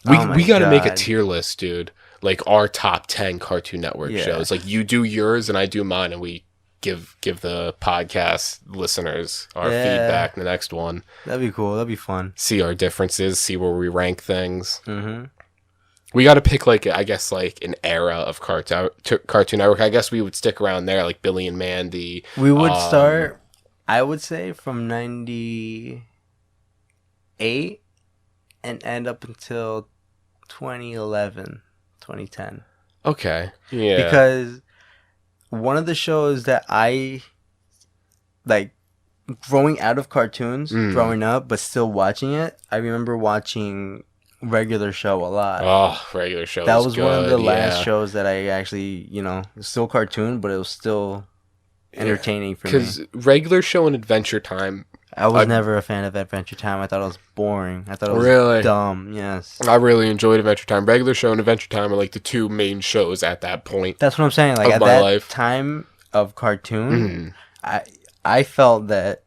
Speaker 3: Oh
Speaker 2: We got to make a
Speaker 3: God.
Speaker 2: tier list, dude. Like our top 10 Cartoon Network
Speaker 3: Yeah.
Speaker 2: shows. Like you do yours and I do mine, and we give the podcast listeners our
Speaker 3: Yeah.
Speaker 2: feedback in the next one.
Speaker 3: That'd be cool. That'd be fun.
Speaker 2: See our differences, see where we rank things.
Speaker 3: Mm-hmm.
Speaker 2: We got to pick I guess an era of Cartoon Network. I guess we would stick around there, like Billy and Mandy.
Speaker 3: We would start, I would say, from 98 and end up until 2011, 2010.
Speaker 2: Okay, yeah.
Speaker 3: Because one of the shows that I like growing out of cartoons, growing up, but still watching it, I remember watching Regular Show a lot.
Speaker 2: Oh, Regular Show.
Speaker 3: That was one of the
Speaker 2: good,
Speaker 3: last
Speaker 2: yeah.
Speaker 3: shows that I actually, still cartoon, but it was still entertaining for me.
Speaker 2: Because Regular Show and Adventure Time,
Speaker 3: I was never a fan of Adventure Time. I thought it was boring. I thought it was
Speaker 2: Really?
Speaker 3: dumb. Yes.
Speaker 2: I really enjoyed Adventure Time. Regular Show and Adventure Time are like the 2 main shows at that point.
Speaker 3: That's what I'm saying. Like
Speaker 2: Of
Speaker 3: at
Speaker 2: my
Speaker 3: that
Speaker 2: life.
Speaker 3: time of cartoon, I felt that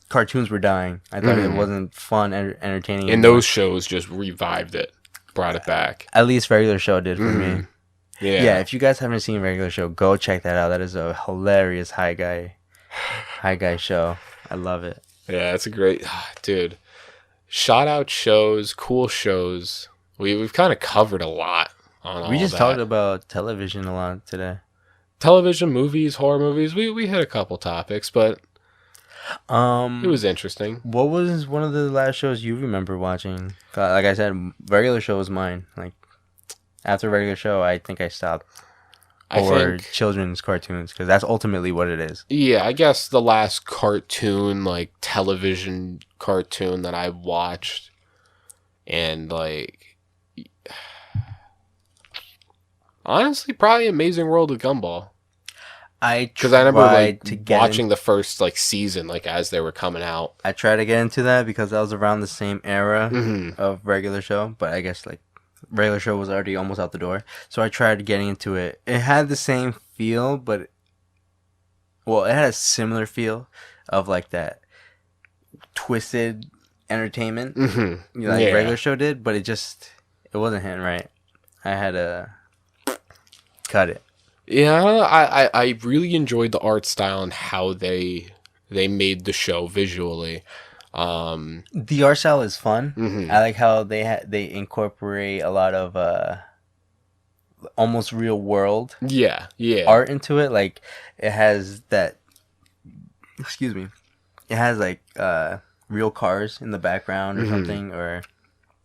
Speaker 3: cartoons were dying. I thought it wasn't fun and entertaining.
Speaker 2: And
Speaker 3: anymore.
Speaker 2: those shows just revived it, brought it back.
Speaker 3: At least Regular Show did for me.
Speaker 2: Yeah.
Speaker 3: Yeah, if you guys haven't seen Regular Show, go check that out. That is a hilarious high guy show. I love it.
Speaker 2: Yeah, it's a great... Dude, shout out shows, cool shows. We've kind of covered a lot on all
Speaker 3: We just
Speaker 2: that.
Speaker 3: talked about television a lot today.
Speaker 2: Television, movies, horror movies. We hit a couple topics, but
Speaker 3: It
Speaker 2: was interesting.
Speaker 3: What was one of the last shows you remember watching? Like I said, Regular Show was mine. Like after Regular Show, I think I stopped. Or children's cartoons, because that's ultimately what it is.
Speaker 2: Yeah, I guess the last cartoon, like television cartoon that I watched, and like honestly, probably Amazing World of Gumball. Because I remember watching the first season as they were coming out.
Speaker 3: I tried to get into that because that was around the same era of Regular Show, but I guess Regular Show was already almost out the door, so I tried getting into it. It had the same feel, but it had a similar feel of that twisted entertainment,
Speaker 2: Mm-hmm.
Speaker 3: like regular show did, but it wasn't hitting right. I had to cut it.
Speaker 2: Yeah, I really enjoyed the art style and how they made the show visually.
Speaker 3: The art style is fun.
Speaker 2: Mm-hmm.
Speaker 3: I like how they incorporate a lot of almost real world art into it. Like it has that. Excuse me. It has like real cars in the background or something, or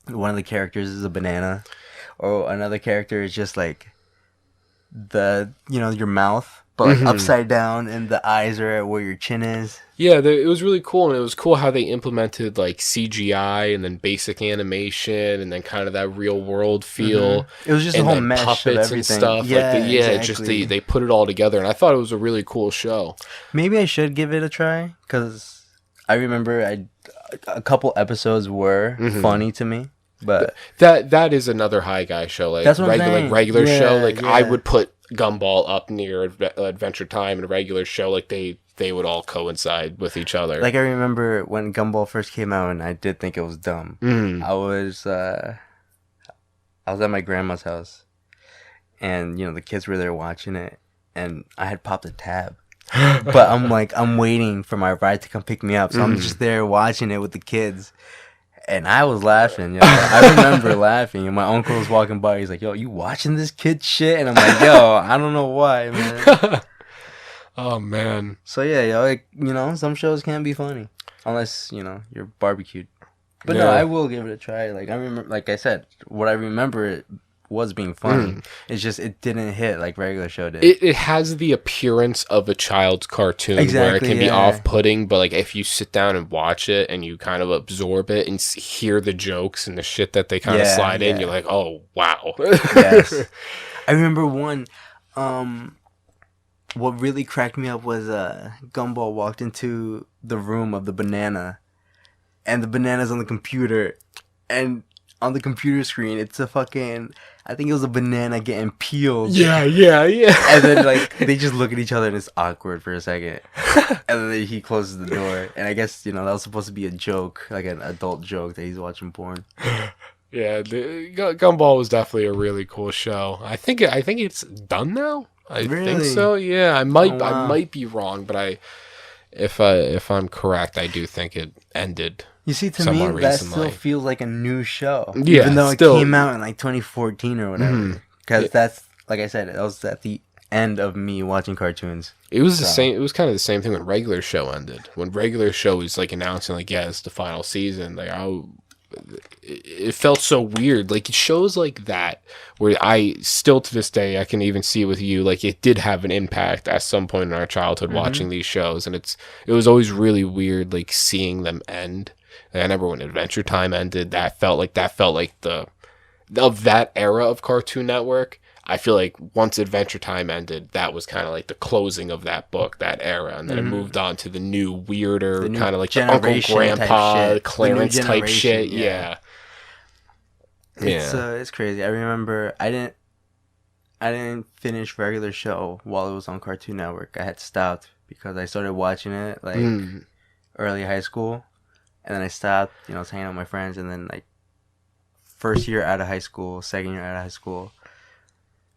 Speaker 3: one of the characters is a banana, or another character is just like your mouth, but like upside down, and the eyes are at where your chin is.
Speaker 2: Yeah, it was really cool, and it was cool how they implemented like CGI and then basic animation, and then kind of that real world feel.
Speaker 3: It was just a whole mesh
Speaker 2: puppets
Speaker 3: of everything.
Speaker 2: And stuff.
Speaker 3: Yeah,
Speaker 2: exactly. Just they put it all together, and I thought it was a really cool show.
Speaker 3: Maybe I should give it a try, because I remember a couple episodes were funny to me. But
Speaker 2: that is another high guy show, like
Speaker 3: that's what I'm saying.
Speaker 2: Regular show. Like I would put Gumball up near Adventure Time, and a regular show, like they would all coincide with each other.
Speaker 3: Like I remember when Gumball first came out, and I did think it was dumb. I was at my grandma's house, and the kids were there watching it, and I had popped a tab. But I'm waiting for my ride to come pick me up, so I'm just there watching it with the kids. And I was laughing, I remember laughing, and my uncle was walking by. He's like, "Yo, you watching this kid shit?" And I'm like, "Yo, I don't know why, man."
Speaker 2: Oh man.
Speaker 3: So yeah, like some shows can be funny unless you're barbecued. But no, I will give it a try. Like I remember, like I said, what I remember it was being funny. It's just it didn't hit like regular show did.
Speaker 2: It has the appearance of a child's cartoon where it can be off-putting, but like if you sit down and watch it and you kind of absorb it and hear the jokes and the shit that they kind of slide in, you're like, oh wow.
Speaker 3: Yes. I remember one. What really cracked me up was Gumball walked into the room of the banana, and the banana's on the computer, and on the computer screen it's a fucking, I think it was a banana getting peeled.
Speaker 2: Yeah.
Speaker 3: And then like they just look at each other and it's awkward for a second, and then he closes the door, and I guess that was supposed to be a joke, like an adult joke that he's watching porn.
Speaker 2: Yeah, Gumball was definitely a really cool show. I think it's done now. I think so. Yeah, I might be wrong, but if I'm correct, I do think it ended.
Speaker 3: You see, to me, that still feels like a new show.
Speaker 2: Yeah,
Speaker 3: even though it came out in like 2014 or whatever. Because that's, like I said, that was at the end of me watching cartoons.
Speaker 2: It was the same. It was kind of the same thing when regular show ended. When regular show was like announcing, like, yeah, it's the final season. Like, it felt so weird. Like shows like that, where I still to this day I can even see with you, like it did have an impact at some point in our childhood watching these shows, and it was always really weird, like seeing them end. Like, I remember when Adventure Time ended, that felt like of that era of Cartoon Network. I feel like once Adventure Time ended, that was kind of like the closing of that book, that era, and then it moved on to the new weirder, kind of like the Uncle Grandpa, Clarence type shit. Yeah.
Speaker 3: It's crazy. I remember I didn't finish regular show while it was on Cartoon Network. I had stopped because I started watching it like early high school, and then I stopped. I was hanging out with my friends, and then like first year out of high school, second year out of high school,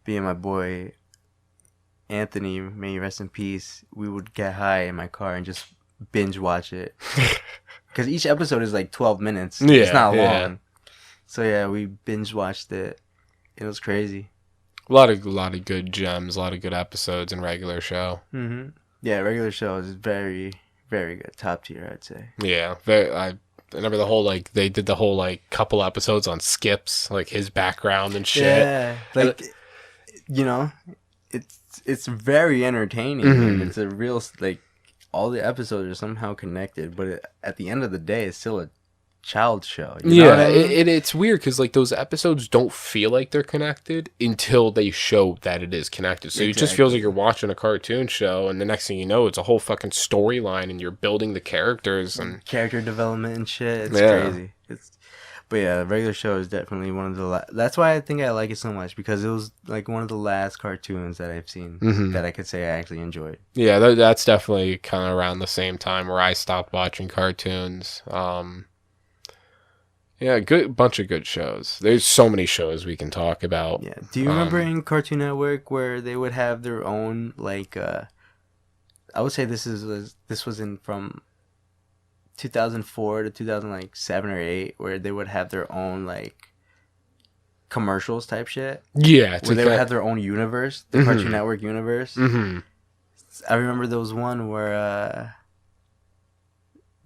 Speaker 3: me and my boy Anthony, may he rest in peace, we would get high in my car and just binge watch it. Because each episode is like 12 minutes. Yeah, it's not long. So yeah, we binge watched it. It was crazy.
Speaker 2: A lot of good gems, a lot of good episodes in regular show.
Speaker 3: Yeah, regular show is very, very good. Top tier, I'd say.
Speaker 2: Yeah, I remember the whole, like, they did the whole, like, couple episodes on Skips, like, his background and shit.
Speaker 3: Yeah, like, it's very entertaining. And it's a real, like, all the episodes are somehow connected, but at the end of the day, it's still a child show. You know what I mean?
Speaker 2: It's weird because like those episodes don't feel like they're connected until they show that it is connected. So it just feels like you're watching a cartoon show, and the next thing you know, it's a whole fucking storyline, and you're building the characters and
Speaker 3: character development and shit. It's crazy. But yeah, the regular show is definitely one of the that's why I think I like it so much, because it was like one of the last cartoons that I've seen that I could say I actually enjoyed.
Speaker 2: Yeah, that's definitely kind of around the same time where I stopped watching cartoons. Yeah, good bunch of good shows. There's so many shows we can talk about.
Speaker 3: Yeah. Do you remember in Cartoon Network where they would have their own like I would say this was in from 2004 to 2007 or 8 where they would have their own like commercials type shit.
Speaker 2: Yeah,
Speaker 3: where they would have their own universe, the Cartoon Network universe.
Speaker 2: Mm-hmm.
Speaker 3: I remember there was one where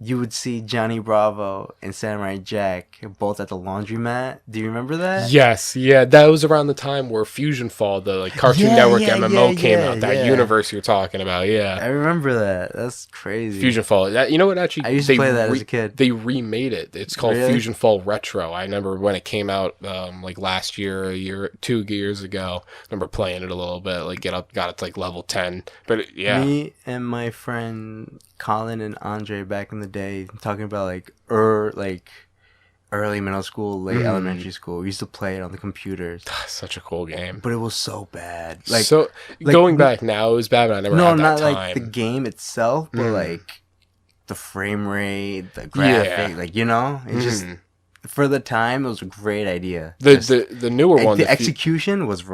Speaker 3: you would see Johnny Bravo and Samurai Jack both at the laundromat. Do you remember that?
Speaker 2: Yes, yeah, that was around the time where Fusion Fall, the like Cartoon Network MMO came out. That universe you're talking about, yeah.
Speaker 3: I remember that. That's crazy.
Speaker 2: Fusion Fall. That, you know what? Actually,
Speaker 3: I used to play that as a kid.
Speaker 2: They remade it. It's called Fusion Fall Retro. I remember when it came out, like last year, 2 years ago. I remember playing it a little bit. Like got it to like level 10. But yeah,
Speaker 3: me and my friend Colin and Andre back in the day talking about like early middle school, late elementary school. We used to play it on the computers.
Speaker 2: Such a cool game.
Speaker 3: But it was so bad. Like
Speaker 2: going back now, it was bad, but I never had that
Speaker 3: not
Speaker 2: time.
Speaker 3: like the game itself, but like the frame rate, the graphic, like it just for the time it was a great idea.
Speaker 2: The newer one,
Speaker 3: the execution was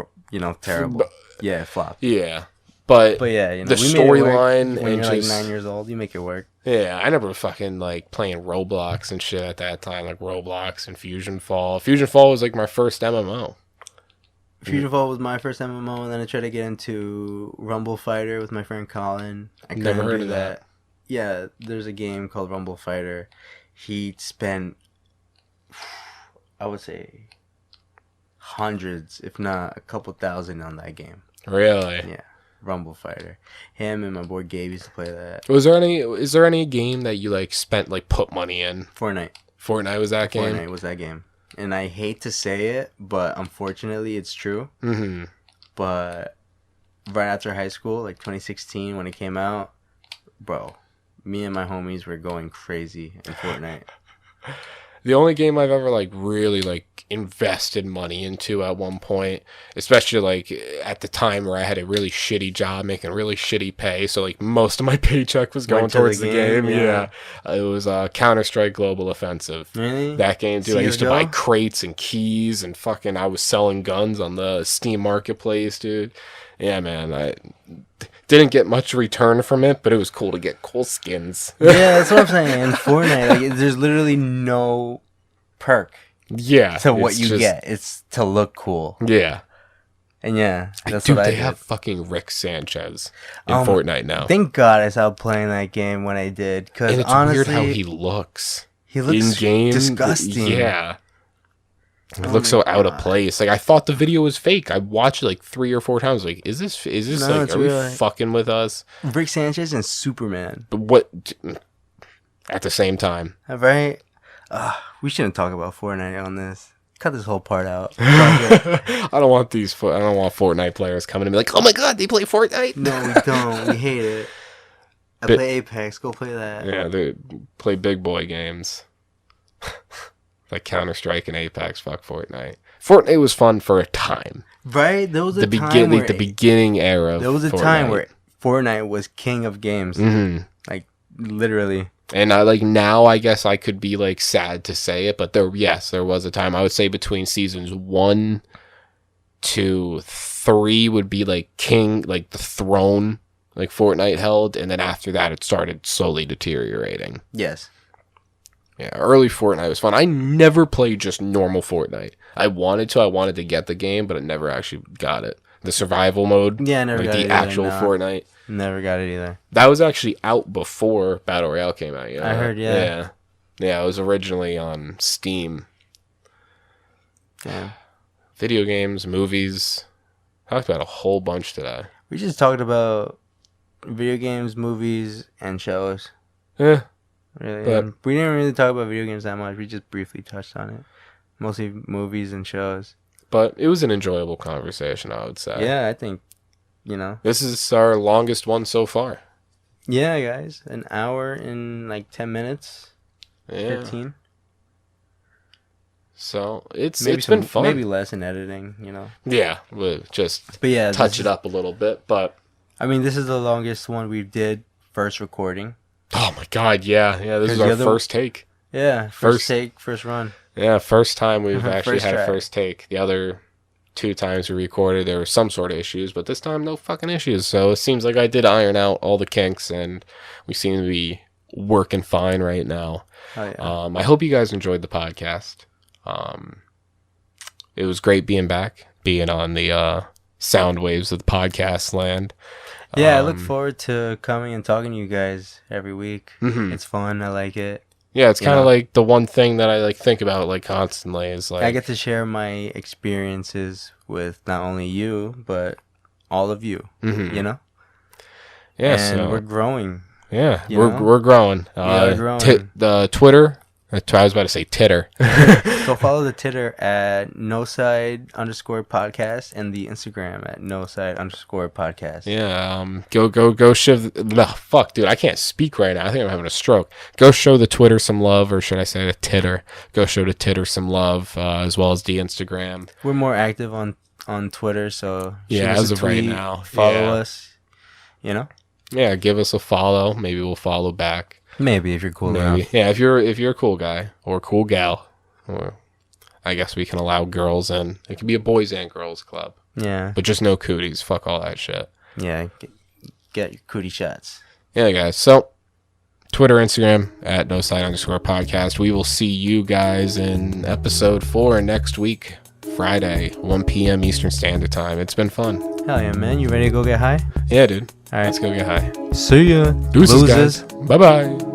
Speaker 3: terrible. Yeah, it flopped.
Speaker 2: Yeah. But
Speaker 3: yeah,
Speaker 2: the storyline
Speaker 3: when
Speaker 2: and
Speaker 3: you're
Speaker 2: just,
Speaker 3: like 9 years old, you make it work.
Speaker 2: Yeah, I never fucking like playing Roblox and shit at that time, like Roblox and Fusion Fall. Fusion Fall was like my first MMO.
Speaker 3: Fusion Fall was my first MMO, and then I tried to get into Rumble Fighter with my friend Colin. I
Speaker 2: never heard of that.
Speaker 3: Yeah, there's a game called Rumble Fighter. He spent, I would say, hundreds, if not a couple thousand on that game.
Speaker 2: Really?
Speaker 3: Yeah. Rumble Fighter. Him and my boy Gabe used to play that.
Speaker 2: Is there any game that you like spent like put money in?
Speaker 3: Fortnite
Speaker 2: was that game?
Speaker 3: Fortnite was that game. And I hate to say it, but unfortunately it's true. Mm-hmm. But right after high school, like 2016 when it came out, bro, me and my homies were going crazy in Fortnite.
Speaker 2: The only game I've ever like really like invested money into at one point, especially like at the time where I had a really shitty job making really shitty pay, so like most of my paycheck was going towards the game. Yeah. It was Counter-Strike Global Offensive.
Speaker 3: Really?
Speaker 2: That game, dude. I used to buy crates and keys and fucking I was selling guns on the Steam marketplace, dude. Yeah, man. I didn't get much return from it, but it was cool to get cool skins.
Speaker 3: Yeah, that's what I'm saying. In Fortnite, like, there's literally no perk.
Speaker 2: Yeah,
Speaker 3: to what you get. It's to look cool.
Speaker 2: Yeah.
Speaker 3: And yeah, that's
Speaker 2: what
Speaker 3: I
Speaker 2: did.
Speaker 3: They
Speaker 2: have fucking Rick Sanchez in Fortnite now.
Speaker 3: Thank God I stopped playing that game when I did. Because honestly,
Speaker 2: weird how he looks.
Speaker 3: He looks in game disgusting.
Speaker 2: Yeah. It looks so out of place. Like I thought the video was fake. I watched it like 3 or 4 times. Like, is this like are we fucking with us?
Speaker 3: Rick Sanchez and Superman.
Speaker 2: But what at the same time?
Speaker 3: Right? We shouldn't talk about Fortnite on this. Cut this whole part out. I
Speaker 2: don't want Fortnite players coming to me like, oh my god, they play Fortnite.
Speaker 3: No, we don't. We hate it. I play Apex. Go play that.
Speaker 2: Yeah, they play big boy games. Like Counter-Strike and Apex, fuck Fortnite. Fortnite was fun for a time.
Speaker 3: Right? There was a time where
Speaker 2: the beginning era of
Speaker 3: there was a
Speaker 2: Fortnite.
Speaker 3: Time where Fortnite was king of games. Mm-hmm. Like, literally.
Speaker 2: And I like now I guess I could be like sad to say it, but there was a time. I would say between seasons 1 to 3 would be like king, like the throne like Fortnite held, and then after that it started slowly deteriorating.
Speaker 3: Yes.
Speaker 2: Yeah, early Fortnite was fun. I never played just normal Fortnite. I wanted to get the game, but I never actually got it. The survival mode.
Speaker 3: Yeah, I never got it.
Speaker 2: The actual Fortnite.
Speaker 3: Never got it either.
Speaker 2: That was actually out before Battle Royale came out. You know?
Speaker 3: I heard, yeah.
Speaker 2: Yeah, it was originally on Steam.
Speaker 3: Yeah.
Speaker 2: Video games, movies. Talked about a whole bunch today.
Speaker 3: We just talked about video games, movies, and shows.
Speaker 2: Yeah.
Speaker 3: Really, we didn't really talk about video games that much. We just briefly touched on it. Mostly movies and shows.
Speaker 2: But it was an enjoyable conversation, I would say.
Speaker 3: Yeah, I think,
Speaker 2: This is our longest one so far.
Speaker 3: Yeah, guys. An hour and like 10 minutes. Yeah. 15.
Speaker 2: So it's been fun.
Speaker 3: Maybe less in editing,
Speaker 2: Yeah, we'll just
Speaker 3: yeah,
Speaker 2: touch it up a little bit. But
Speaker 3: I mean, this is the longest one we did first recording.
Speaker 2: Oh my god, yeah. This is our first take.
Speaker 3: Yeah, first take, first run.
Speaker 2: Yeah, first time we've actually
Speaker 3: First
Speaker 2: had
Speaker 3: try.
Speaker 2: a first take. The other 2 times we recorded, there were some sort of issues, but this time, no fucking issues. So it seems like I did iron out all the kinks, and we seem to be working fine right now.
Speaker 3: Oh, yeah.
Speaker 2: I hope you guys enjoyed the podcast. It was great being back, being on the sound waves of the podcast land.
Speaker 3: Yeah, I look forward to coming and talking to you guys every week.
Speaker 2: Mhm.
Speaker 3: It's fun. I like it.
Speaker 2: Yeah, it's
Speaker 3: You
Speaker 2: kind of
Speaker 3: know?
Speaker 2: like the one thing that I like think about like constantly is like
Speaker 3: I get to share my experiences with not only you, but all of you.
Speaker 2: Mhm.
Speaker 3: You know?
Speaker 2: yeah,
Speaker 3: And
Speaker 2: so
Speaker 3: we're growing.
Speaker 2: yeah,
Speaker 3: you
Speaker 2: we're
Speaker 3: know?
Speaker 2: we're growing.
Speaker 3: Yeah, we're growing.
Speaker 2: The Twitter. I was about to say titter.
Speaker 3: Go follow the Twitter at noside_podcast and the Instagram at noside_podcast.
Speaker 2: Yeah, go shiv. Fuck, dude, I can't speak right now. I think I'm having a stroke. Go show the Twitter some love, or should I say the titter? Go show the titter some love, as well as the Instagram.
Speaker 3: We're more active on Twitter, so shoot
Speaker 2: Yeah,
Speaker 3: us
Speaker 2: as
Speaker 3: a
Speaker 2: of right
Speaker 3: tweet,
Speaker 2: now.
Speaker 3: follow
Speaker 2: Yeah.
Speaker 3: us. You know,
Speaker 2: Yeah, give us a follow. Maybe we'll follow back.
Speaker 3: maybe if you're cool enough.
Speaker 2: Maybe. Yeah, if you're a cool guy or a cool gal, or I guess we can allow girls in. It can be a boys and girls club,
Speaker 3: Yeah,
Speaker 2: but just no cooties. Fuck all that shit.
Speaker 3: yeah. Get your cootie shots.
Speaker 2: Yeah, guys. So, Twitter, Instagram at noside_podcast. We will see you guys in episode 4 next week, Friday, 1 p.m. Eastern Standard Time. It's been fun.
Speaker 3: Hell yeah, man! You ready to go get high?
Speaker 2: Yeah, dude.
Speaker 3: All right,
Speaker 2: Let's go get high.
Speaker 3: see ya,
Speaker 2: Deuces,
Speaker 3: losers.
Speaker 2: guys. Bye-bye.